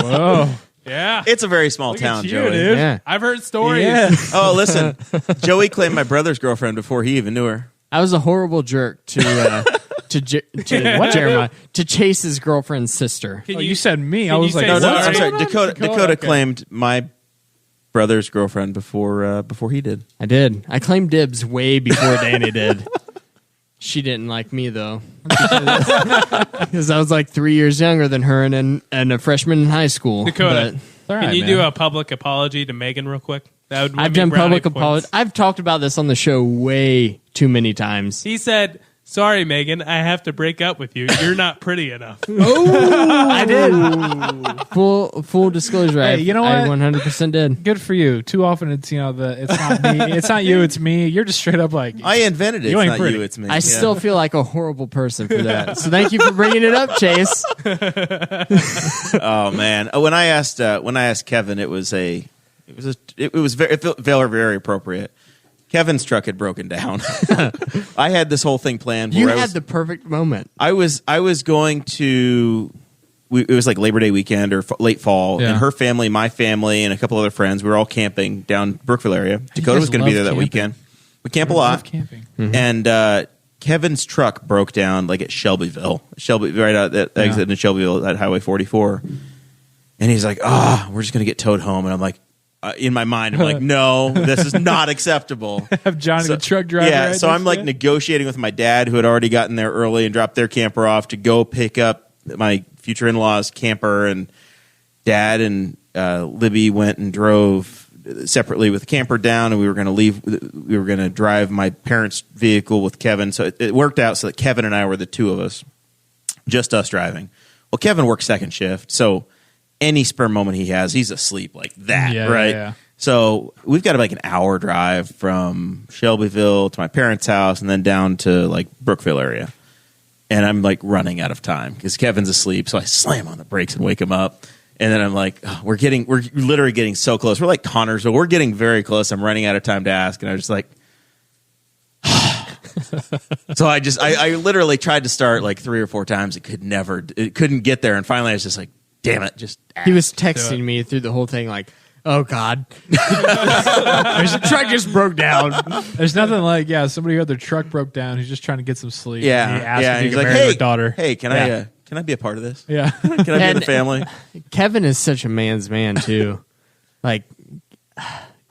Whoa. Yeah. It's a very small town, you, Joey. dude. Yeah. I've heard stories. Yeah. Oh, listen. Joey claimed my brother's girlfriend before he even knew her. I was a horrible jerk to Jeremiah to chase his girlfriend's sister. Can Oh, you said me. I can was you like, say No, what's I'm sorry. going on? Dakota Okay. claimed my brother's girlfriend before he did. I did. I claimed dibs way before Danny did. She didn't like me though, because I was like 3 years younger than her and a freshman in high school. Dakota, All right, can you man. do a public apology to Megan real quick? That would win I've me done brownie public points. apology. I've talked about this on the show way too many times. He said, "Sorry, Megan, I have to break up with you. You're not pretty enough." I did. Full disclosure. Hey, you know what? I 100% did. Good for you. Too often it's it's not me. It's not you. It's me. You're just straight up like I invented it. You It's ain't not pretty. you. It's me. I Yeah. still feel like a horrible person for that. So thank you for bringing it up, Chase. Oh man! When I asked Kevin, it felt very appropriate. Kevin's truck had broken down. I had this whole thing planned. You where had the perfect moment. I was going to. It was like Labor Day weekend or late fall, Yeah. and her family, my family, and a couple other friends. We were all camping down Brookville area. Dakota guys was going to be there love that camping. weekend. We camp a I lot, love camping. and Kevin's truck broke down like at Shelbyville, right out that exit in Shelbyville at Highway 44. And he's like, we're just going to get towed home. And I'm like, in my mind, I'm like, no, this is not acceptable. Have Johnny the truck driver. Yeah, right so next I'm like to it. negotiating with my dad, who had already gotten there early and dropped their camper off to go pick up my future in-laws' camper. And Dad and Libby went and drove separately with the camper down, and we were going to leave. We were going to drive my parents' vehicle with Kevin. So it worked out so that Kevin and I were the two of us, just us driving. Well, Kevin works second shift, so any spare moment he has, he's asleep like that, Yeah, right? yeah. So we've got like an hour drive from Shelbyville to my parents' house and then down to like Brookville area. And I'm like running out of time because Kevin's asleep. So I slam on the brakes and wake him up. And then I'm like, we're literally getting so close. We're like Connorsville. We're getting very close. I'm running out of time to ask. And I was just like, so I literally tried to start like 3 or 4 times. It couldn't get there. And finally I was just like, damn it. Just He was texting me through the whole thing like, oh, God. The truck just broke down. There's nothing like somebody who had their truck broke down who's just trying to get some sleep. yeah. And he asked Yeah. if he He's could like, marry hey, their daughter. Hey, can I be a part of this? Yeah. Can I be in And- the family? Kevin is such a man's man, too. Like,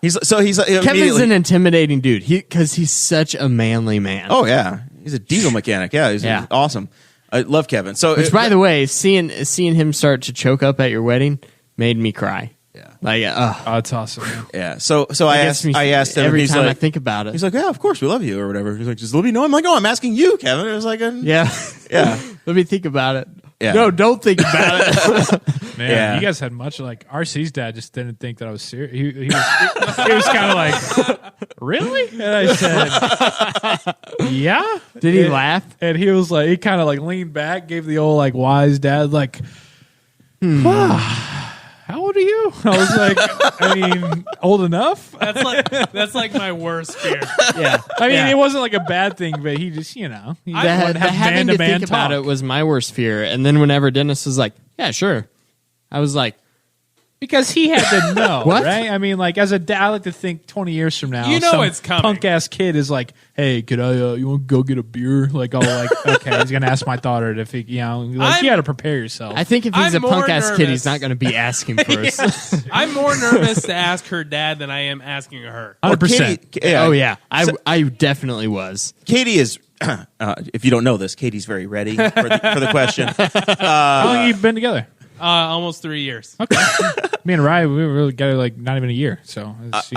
He's Kevin's immediately- an intimidating dude because he's such a manly man. Oh yeah, he's a diesel mechanic. Yeah, he's Yeah. awesome. I love Kevin. So, Which, by the way, seeing him start to choke up at your wedding made me cry. yeah, Like, Oh, it's awesome. Man. yeah. So I asked him. every he's time like, I think about it. he's like, yeah, of course we love you or whatever. He's like, just let me know. I'm like, oh, I'm asking you, Kevin. It was like, Yeah. yeah. Let me think about it. Yeah. No, don't think about it. Man, Yeah. you guys had much like RC's dad just didn't think that I was serious. He was kind of like, really? And I said, yeah. Did he And- laugh? And he was like, he kind of like leaned back, gave the old like wise dad like, how old are you? I was like, I mean, old enough. That's like my worst fear. Yeah. I mean, Yeah. it wasn't like a bad thing, but he just, he The wanted having to think about talk. it was my worst fear. And then whenever Dennis was like, yeah, sure. I was like, Because he had to know, What? right? I mean, like as a dad, I like to think 20 years from now, You know some it's coming. punk ass kid is like, "Hey, could I? You want to go get a beer?" Like, oh, like okay, he's gonna ask my daughter if he, you know, like you got to prepare yourself. I think if he's I'm a punk more ass kid, nervous. he's not going to be asking first. I'm more nervous to ask her dad than I am asking her. 100%. Katie, yeah, Oh, yeah. I definitely was. Katie is. If you don't know this, Katie's very ready for the question. How long have you been together? Almost 3 years. Okay, me and Ryan, we really got like not even a year, so it's,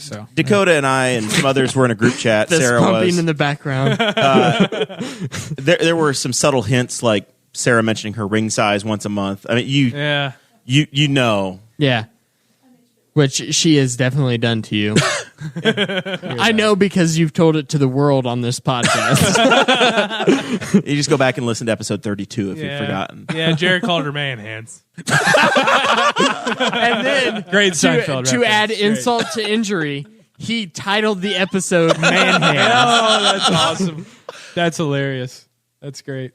so Dakota and I and some others were in a group chat. Fist Sarah pumping was. in the background. There were some subtle hints, like Sarah mentioning her ring size once a month. I mean, Yeah. you know. Yeah. Which she has definitely done to you. I know because you've told it to the world on this podcast. You just go back and listen to episode 32 if you've forgotten. Yeah, Jared called her man hands. And then great Seinfeld to reference. add Great. insult to injury, he titled the episode Man Hands. Oh, that's awesome. That's hilarious. That's great.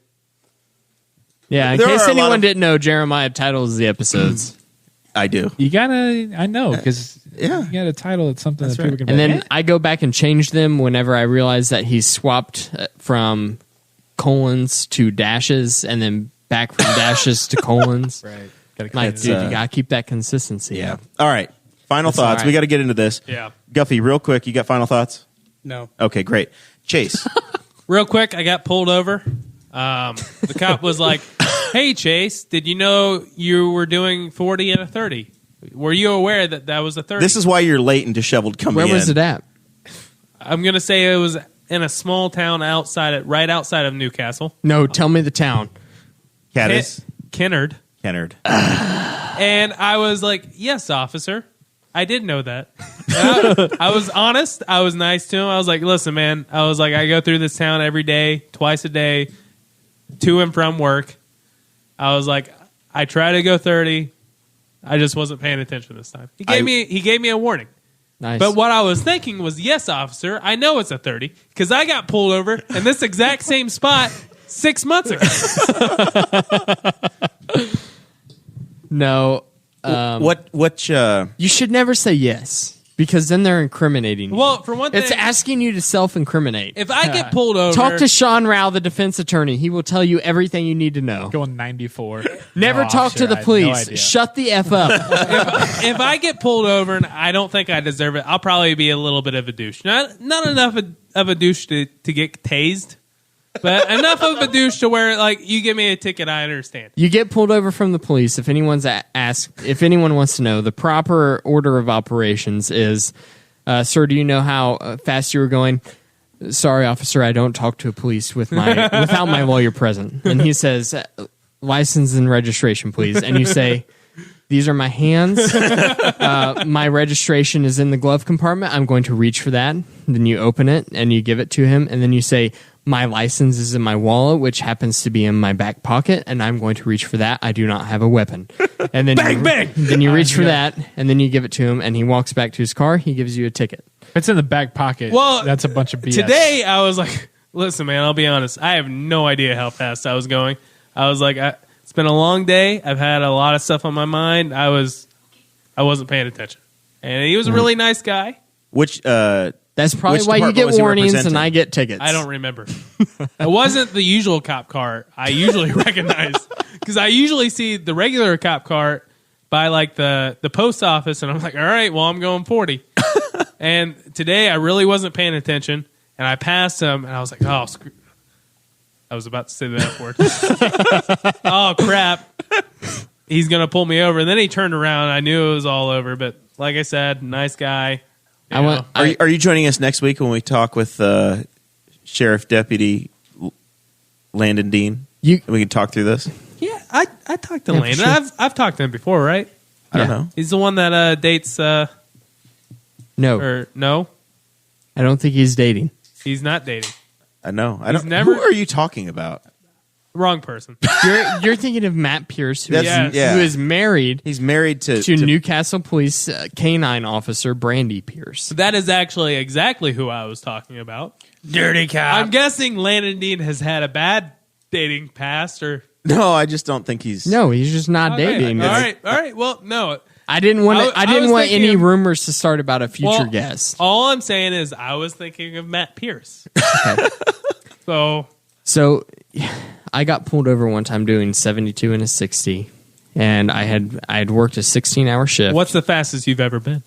Yeah, in There case are a lot anyone of- didn't know, Jeremiah titles the episodes. I do. You gotta, I know, because Yeah. you gotta title it something That's that people right. can. And be then like, I go back and change them whenever I realize that he's swapped from colons to dashes and then back from dashes to colons. right. Gotta Like, It's, dude, you gotta keep that consistency. Yeah. All right. Final That's all thoughts. right. We got to get into this. Yeah. Guffey, real quick, you got final thoughts? No. Okay, great. Chase. Real quick, I got pulled over. The cop was like, "Hey, Chase, did you know you were doing 40 and a 30? Were you aware that that was a 30?" This is why you're late and disheveled coming in. Where was it at? I'm gonna say it was in a small town right outside of Newcastle, No, tell me the town. Caddis? Kennard. Kennard. And I was like, "Yes, officer, I did know that." And I was honest. I was nice to him. I was like, "Listen, man," I was like, "I go through this town every day, twice a day, to and from work." I was like, "I try to go 30. I just wasn't paying attention this time." He gave me a warning. Nice. But what I was thinking was, "Yes, officer, I know it's a 30 because I got pulled over in this exact same spot 6 months ago." No. What You should never say yes because then they're incriminating you. Well, for one thing, It's asking you to self-incriminate. if I get pulled over, Talk to Sean Rao, the defense attorney. He will tell you everything you need to know. going 94. Never No, talk to officer, the I had no police. idea. Shut the F up. if I get pulled over and I don't think I deserve it, I'll probably be a little bit of a douche. Not enough of a douche to get tased, but enough of a douche to where, like, you give me a ticket, I understand. You get pulled over from the police. If anyone's asked, if anyone wants to know, the proper order of operations is, sir, do you know how fast you were going? Sorry, officer, I don't talk to a police without my lawyer present. And he says, license and registration, please. And you say, these are my hands. My registration is in the glove compartment. I'm going to reach for that. Then you open it and you give it to him. And then you say, my license is in my wallet, which happens to be in my back pocket, and I'm going to reach for that. I do not have a weapon. And then Bang! Then you reach for that, and then you give it to him, and he walks back to his car. He gives you a ticket. If it's in the back pocket, Well, that's a bunch of BS. Today, I was like, listen, man, I'll be honest. I have no idea how fast I was going. I was like, it's been a long day. I've had a lot of stuff on my mind. I wasn't paying attention. And he was a really nice guy. which That's probably Which why you department get was he warnings and representing? I get tickets. I don't remember. It wasn't the usual cop car I usually recognize, because I usually see the regular cop car by like the post office, and I'm like, all right, well, I'm going 40. And today I really wasn't paying attention, and I passed him, and I was like, oh, screw. I was about to say the F word. Oh, crap. He's going to pull me over. And then he turned around. I knew it was all over, but like I said, nice guy. You know. are you joining us next week when we talk with Sheriff Deputy Landon Dean? You- And we can talk through this. Yeah, I talked to Yeah, for Landon. sure. I've talked to him before, right? I don't Yeah. know. He's the one that dates, No, or no, I don't think he's dating. he's not dating. I know. I He's don't. never- Who are you talking about? Wrong person. You're thinking of Matt Pierce, who, That's- is, yeah. who is married He's married to Newcastle Police canine officer Brandy Pierce. That is actually exactly who I was talking about. Dirty cop. I'm guessing Landon Dean has had a bad dating past, or No, I just don't think he's. No, he's just not Okay, dating. All right. Well, no. I didn't want. I I didn't was want thinking any of- rumors to start about a future Well, guest. All I'm saying is I was thinking of Matt Pierce. So So, I got pulled over one time doing 72 and a 60, and I had worked a 16-hour shift. what's the fastest you've ever been?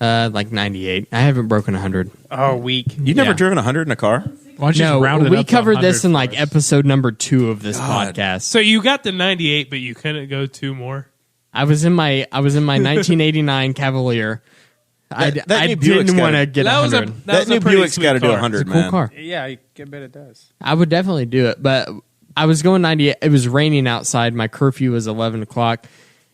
Like 98. I haven't broken 100. Oh, weak. You've never Yeah. driven 100 in a car? Why don't you No, just round it we up to covered 100 this in like for us? episode number 2 of this God. podcast. So you got the 98, but you couldn't go 2 more. I was in my 1989 Cavalier. I That new didn't Buick's want to gotta- get That was 100. a That new pretty Buick's sweet got to do car. 100, It's a cool man. car. Yeah, I bet it does. I would definitely do it, but I was going 98. It was raining outside. My curfew was 11 o'clock.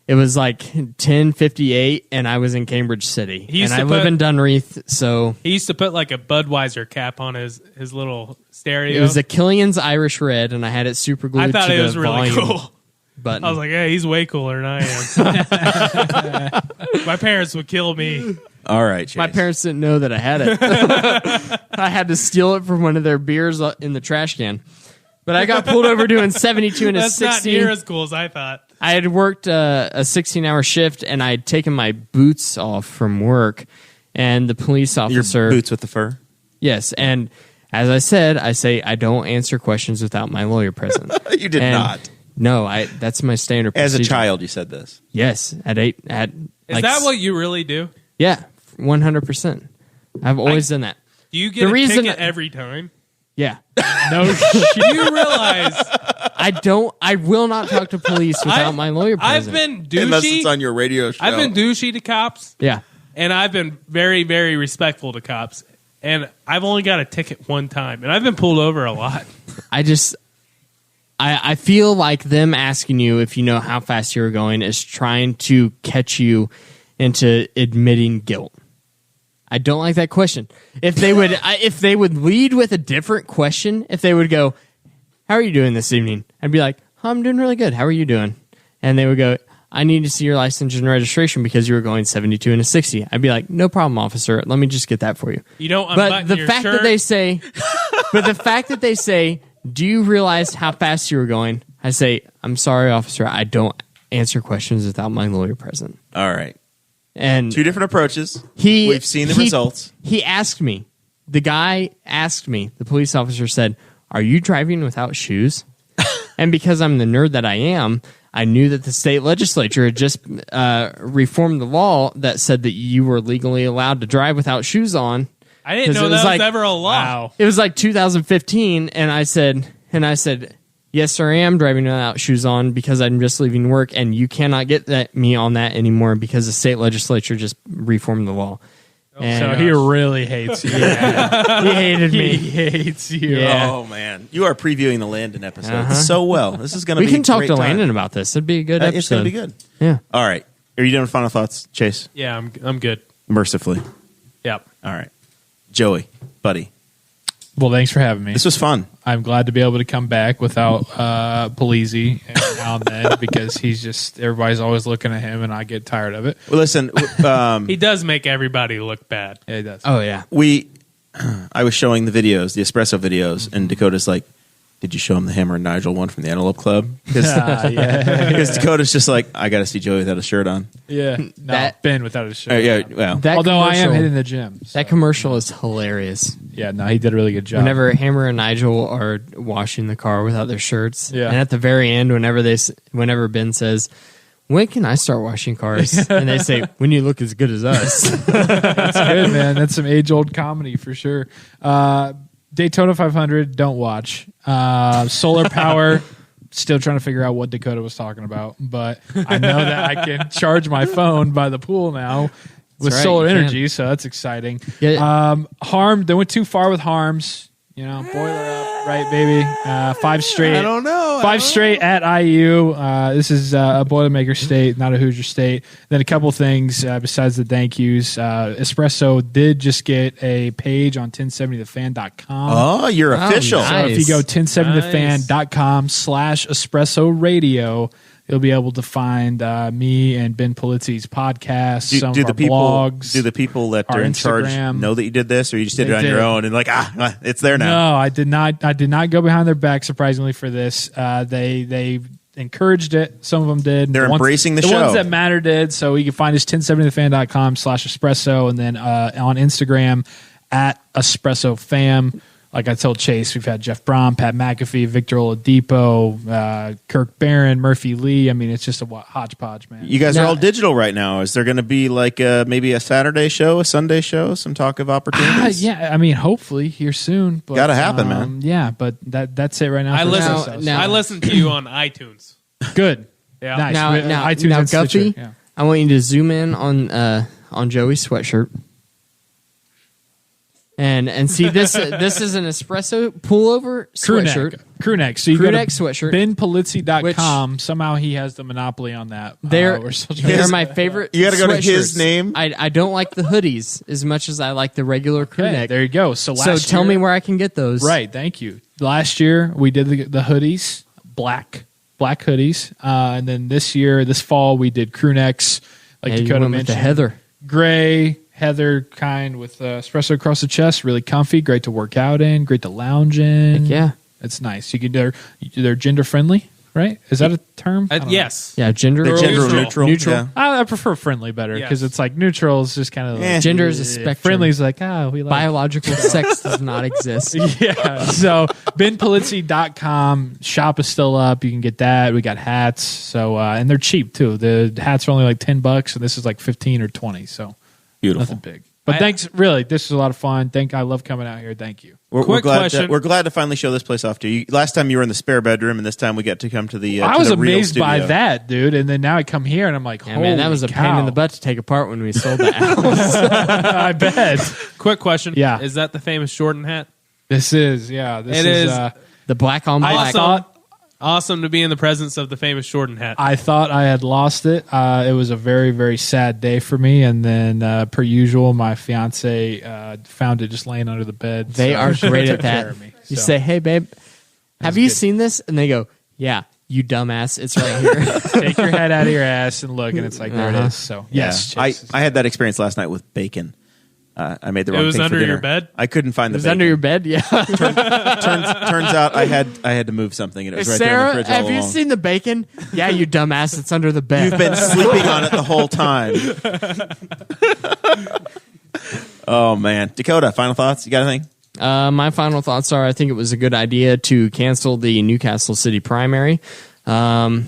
It was like 10:58, and I was in Cambridge City. He used And I to live put- in Dunreath, so He used to put like a Budweiser cap on his little stereo. it was a Killian's Irish Red, and I had it super glued I thought to it the was really volume cool. button. I was like, hey, he's way cooler than I am. My parents would kill me. All right, Chase. my parents didn't know that I had it. I had to steal it from one of their beers in the trash can. But I got pulled over doing 72 and a That's 60. not near as cool as I thought. I had worked a 16-hour shift, and I had taken my boots off from work. And the police officer... Your boots with the fur? Yes, and as I said, I don't answer questions without my lawyer present. You did not. No, that's my standard As procedure. a child, you said this. Yes, at Is that what you really do? Yeah, 100%. I've always done that. Do you get The a reason- ticket every time? Yeah. No shit. Do you realize I will not talk to police without my lawyer present. I've been Unless it's douchey. on your radio show. I've been douchey to cops, Yeah. and I've been very, very respectful to cops. And I've only got a ticket one time, and I've been pulled over a lot. I feel like them asking you if you know how fast you were going is trying to catch you into admitting guilt. I don't like that question. If they would lead with a different question, if they would go, "How are you doing this evening?" I'd be like, "Oh, I'm doing really good. How are you doing?" And they would go, "I need to see your license and registration because you were going 72 and a 60." I'd be like, "No problem, officer. Let me just get that for you." You don't But unbutton the your fact shirt. that they say, "Do you realize how fast you were going?" I say, "I'm sorry, officer. I don't answer questions without my lawyer present." All right. And Two different approaches. he, We've seen the he- results. He asked me. The guy asked me. The police officer said, "Are you driving without shoes?" And because I'm the nerd that I am, I knew that the state legislature had just reformed the law that said that you were legally allowed to drive without shoes on. I didn't 'Cause know it that was was like- ever a law. Wow. It was like 2015, and I said, "Yes, sir, I am driving without shoes on because I'm just leaving work, and you cannot get me on that anymore because the state legislature just reformed the law." And So he really hates you. he hated He me. hates you. Yeah. Oh, man. You are previewing the Landon episode Uh-huh. so well. This is going to be We can talk a great to time. Landon about this. It'd be a good episode. It's going to be good. Yeah. All right. Are you doing final thoughts, Chase? Yeah, I'm good. Mercifully. Yep. All right. Joey, buddy. Well, thanks for having me. This was fun. I'm glad to be able to come back without Polizzi now and then because everybody's always looking at him and I get tired of it. Well, listen, He does make everybody look bad. Yeah, he does. Oh, yeah. I was showing the videos, the espresso videos, and Dakota's like, "Did you show him the Hammer and Nigel one from the Antelope Club?" Because Yeah. Dakota's just like, "I got to see Joey without a shirt on." Yeah. No, That- Ben without his shirt. Yeah, well, That Although I am commercial- hitting the gym. So. That commercial is hilarious. Yeah, no, he did a really good job. Whenever Hammer and Nigel are washing the car without their shirts, Yeah. and at the very end, whenever Ben says, "When can I start washing cars?" and they say, "When you look as good as us." That's good, man. That's some age-old comedy for sure. Daytona 500, don't watch. Solar Power, still trying to figure out what Dakota was talking about, but I know that I can charge my phone by the pool now with right, solar you can. energy, so that's exciting. Yeah. Harm, they went too far with Harms. Boiler up, right, baby? 5 straight. I don't know. 5 straight at IU. This is a Boilermaker state, not a Hoosier state. Then a couple things besides the thank yous. Espresso did just get a page on 1070thefan.com. Oh, you're official. nice. So if you go 1070thefan.com/espresso radio, you'll be able to find me and Ben Polizzi's podcast, some of our blogs. Do the people that our are in charge Instagram. know that you did this, or you just did They it on your did. own and like, it's there now? No, I did not. I did not go behind their back. Surprisingly for this, they encouraged it. Some of them did. They're embracing the show. ones that matter did. So you can find us 1070thefan.com/espresso, and then on Instagram at espresso fam. Like I told Chase, we've had Jeff Braun, Pat McAfee, Victor Oladipo, Kirk Barron, Murphy Lee. I mean, it's just a hodgepodge, man. You guys are Now- all digital right now. Is there going to be like maybe a Saturday show, a Sunday show, some talk of opportunities? Yeah, I mean, hopefully here soon. But, Gotta happen, man. Yeah, but that's it right now. I for listen. Espresso. now- I listen to you on iTunes. Good. Yeah. Nice. Now, iTunes now and Stitcher, Guffey, yeah. I want you to zoom in on Joey's sweatshirt. And see this is an espresso pullover sweatshirt. Crewneck. So you Crewneck go to sweatshirt. benpolizzi.com. Somehow he has the monopoly on that. They're, We're still they're trying my to- favorite. You gotta go to his sweatshirts. name. I don't like the hoodies as much as I like the regular Okay, crewneck. there you go. So Tell me where I can get those. Right. Thank you. Last year we did the hoodies, black hoodies, and then this fall we did crewnecks, like And you Dakota went with the mentioned. heather. Gray heather kind with espresso across the chest, really comfy, great to work out in, great to lounge in. Heck yeah. It's nice. They're gender friendly, right? Is that a term? I don't know. Yes. Yeah, gender They're gender Neutral. neutral. Yeah. I prefer friendly better because Yes. it's like neutral is just kind of like, Gender is a spectrum. Friendly is like, we like Biological sex does not exist. Yeah. So benpolizzi.com shop is still up. You can get that. We got hats. So and they're cheap too. The hats are only like $10 and this is like 15 or 20. So Beautiful. nothing big. But thanks, really, this is a lot of fun. I love coming out here. Thank you. We're Quick glad question. we're glad to finally show this place off to you. Last time you were in the spare bedroom, and this time we got to come to the. I to was the real amazed by studio. that, dude. And then now I come here and I'm like, Yeah, man, that was a pain in the butt to take apart when we sold the house. I bet. Quick question. Yeah. Is that the famous Jordan hat? This is, yeah. This It is. The black on black. Awesome to be in the presence of the famous Jordan hat. I thought I had lost it. It was a very, very sad day for me. And then, per usual, my fiance found it just laying under the bed. They so are she great took at that. care of me. You So, say, "Hey, babe, have you good. seen this?" And they go, "Yeah, you dumbass. It's right here." take your head out of your ass and look, and it's like, there it is. So, yes. I Chase. had that experience last night with bacon. I made the wrong was thing under for dinner. your bed? I couldn't find the It was bacon. under your bed. Yeah. Turns out I had to move something, and it was right there in Sarah, the fridge all have you along. seen the bacon? Yeah, you dumbass. It's under the bed. You've been sleeping on it the whole time. Oh man, Dakota, final thoughts? You got anything? My final thoughts are: I think it was a good idea to cancel the Newcastle City primary. Don't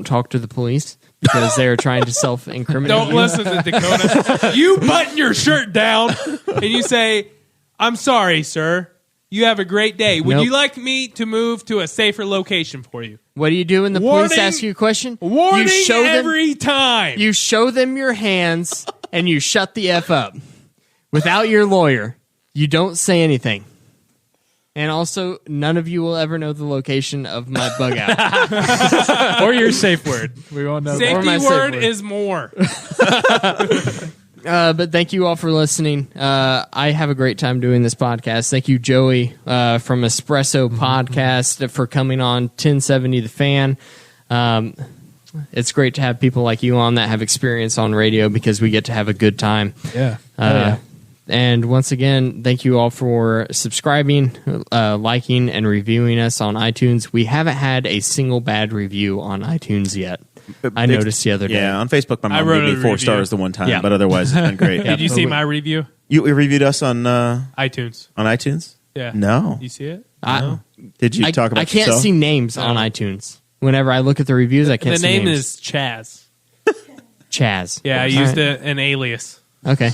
talk to the police because they are trying to self-incriminate. Don't you. listen to Dakota. You button your shirt down and you say, "I'm sorry, sir. You have a great day. Would Nope. you like me to move to a safer location for you?" What do you do when the Warning- police ask you a question? Warning you show them, every time. you show them your hands and you shut the F up. Without your lawyer, you don't say anything. And also, none of you will ever know the location of my bug out. or your safe word. We won't know. Or Safety my safe word word. is more. But thank you all for listening. I have a great time doing this podcast. Thank you, Joey, from Espresso Podcast for coming on 1070 The Fan. It's great to have people like you on that have experience on radio because we get to have a good time. Yeah. And once again, thank you all for subscribing, liking, and reviewing us on iTunes. We haven't had a single bad review on iTunes yet. I noticed the other day. Yeah, on Facebook, my I mom wrote gave me a 4 review. stars the one time, Yeah. but otherwise it's been great. Did you see my review? You reviewed us on iTunes. iTunes? Yeah. No. You see it? Did you talk about I can't yourself? see names on iTunes. Whenever I look at the reviews, I can't The see name names. is Chaz. Chaz. Yeah, I All used right. an alias. Okay.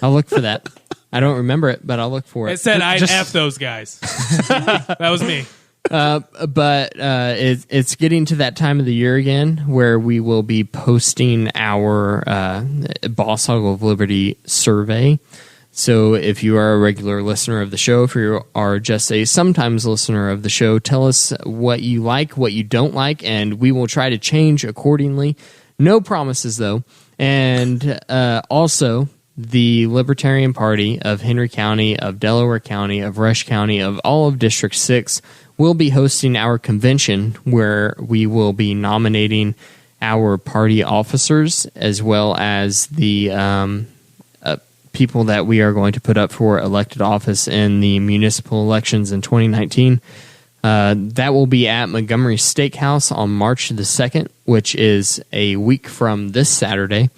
I'll look for that. I don't remember it, but I'll look for It it. said I'd F those guys. That was me. But it's getting to that time of the year again where we will be posting our Boss Hog of Liberty survey. So if you are a regular listener of the show, if you are just a sometimes listener of the show, tell us what you like, what you don't like, and we will try to change accordingly. No promises, though. And also, the Libertarian Party of Henry County, of Delaware County, of Rush County, of all of District 6 will be hosting our convention where we will be nominating our party officers as well as the people that we are going to put up for elected office in the municipal elections in 2019. That will be at Montgomery Steakhouse on March the 2nd, which is a week from this Saturday.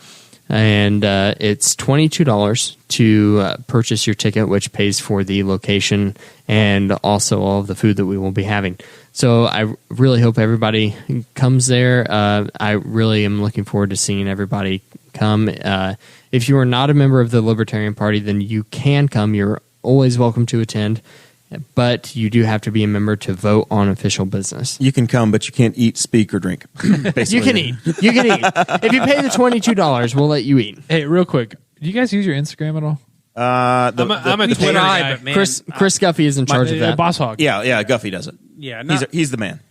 And it's $22 to purchase your ticket, which pays for the location and also all of the food that we will be having. So I really hope everybody comes there. I really am looking forward to seeing everybody come. If you are not a member of the Libertarian Party, then you can come. You're always welcome to attend. But you do have to be a member to vote on official business. You can come, but you can't eat, speak, or drink. You can eat. You can eat. If you pay the $22, we'll let you eat. Hey, real quick. Do you guys use your Instagram at all? I'm a Twitter guy. but man, Chris Guffey is in charge of that. Boss Hog. yeah, Guffey does it. yeah, He's the man.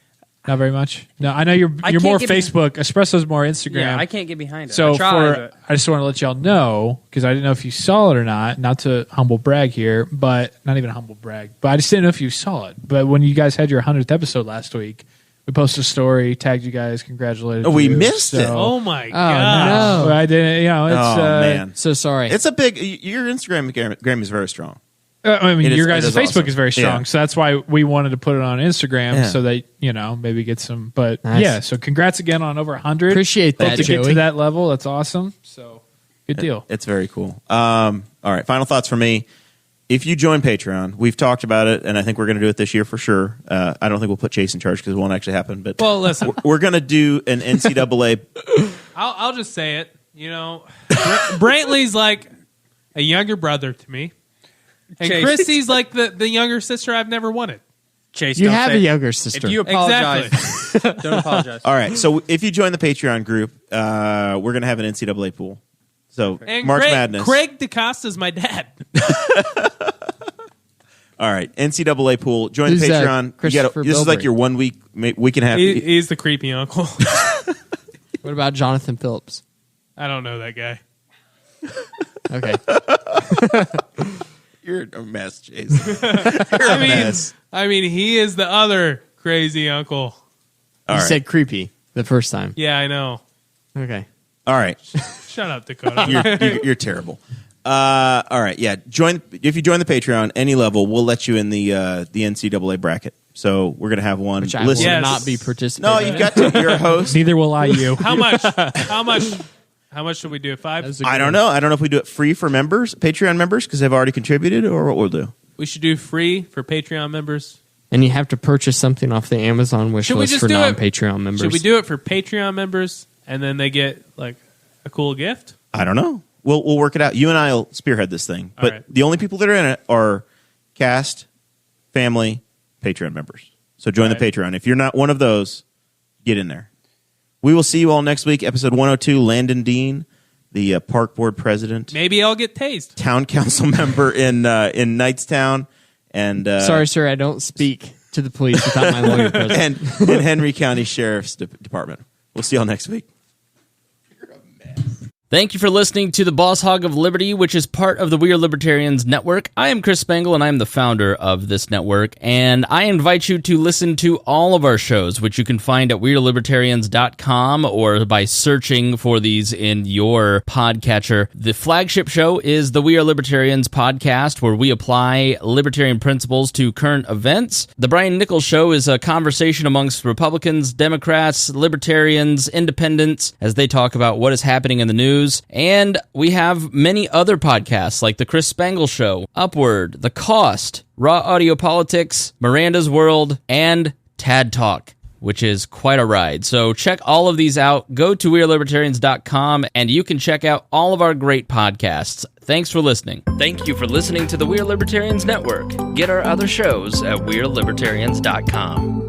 Not very much. No, I know you're can't more get Facebook. Espresso's more Instagram. yeah, I can't get behind it. So I tried, but I just want to let y'all know because I didn't know if you saw it or not. Not to humble brag here, but not even a humble brag. But I just didn't know if you saw it. But when you guys had your 100th episode last week, we posted a story, tagged you guys, congratulated. Oh, we you. missed it. Oh my Oh, god! no. Well, I didn't. You know, it's Oh man, So sorry. it's a big. Your Instagram game is very strong. I mean, It is- your it guys' is Facebook awesome. is very strong, Yeah. so that's why we wanted to put it on Instagram Yeah. so that maybe get some. But Nice. yeah, so congrats again on over 100. Appreciate Hope that, to get Joey. to that level. That's awesome. So good deal. It's very cool. All right, final thoughts for me. If you join Patreon, we've talked about it, and I think we're going to do it this year for sure. I don't think we'll put Chase in charge because it won't actually happen. But Well, listen. we're going to do an NCAA. I'll just say it. Brantley's like a younger brother to me, and Chase. Christy's like the younger sister I've never wanted. Chase, You don't have say a it. younger sister. If you apologize, don't apologize. All right, so if you join the Patreon group, we're going to have an NCAA pool. So And March Madness. Craig DaCosta's my dad. All right, NCAA pool. Join Who's the that? Patreon. Christopher This is like Bilbrey. your 1 week, week and a half. He's the creepy uncle. What about Jonathan Phillips? I don't know that guy. Okay. You're a mess, Chase. You're a mess. I mean, he is the other crazy uncle. All You right. said creepy the first time. Yeah, I know. Okay. All right. Shut up, Dakota. You're terrible. All right, yeah. If you join the Patreon, any level, we'll let you in the NCAA bracket. So we're gonna have one. Which I will Listen, Yes. not be participating. no, you've got to. You're a host. Neither will I. You. How much? How much should we do? 5? That's a I good don't one. know. I don't know if we do it free for members, Patreon members, because they've already contributed, or what we'll do. We should do free for Patreon members. And you have to purchase something off the Amazon wish Should we list just for do it? non-Patreon members. Should we do it for Patreon members and then they get like a cool gift? I don't know. We'll work it out. You and I will spearhead this thing, All but right. the only people that are in it are cast, family, Patreon members. So join Right. the Patreon. If you're not one of those, get in there. We will see you all next week. Episode 102. Landon Dean, the park board president, Maybe I'll get tased. town council member in Knightstown, and Sorry, sir, I don't speak to the police without my lawyer present. and Henry County Sheriff's Department. We'll see y'all next week. Thank you for listening to the Boss Hog of Liberty, which is part of the We Are Libertarians Network. I am Chris Spangle, and I am the founder of this network, and I invite you to listen to all of our shows, which you can find at WeAreLibertarians.com or by searching for these in your podcatcher. The flagship show is the We Are Libertarians podcast, where we apply libertarian principles to current events. The Brian Nichols Show is a conversation amongst Republicans, Democrats, Libertarians, Independents, as they talk about what is happening in the news. And we have many other podcasts like The Chris Spangle Show, Upward, The Cost, Raw Audio Politics, Miranda's World, and Tad Talk, which is quite a ride. So check all of these out. Go to WeAreLibertarians.com and you can check out all of our great podcasts. Thanks for listening. Thank you for listening to the We Are Libertarians Network. Get our other shows at WeAreLibertarians.com.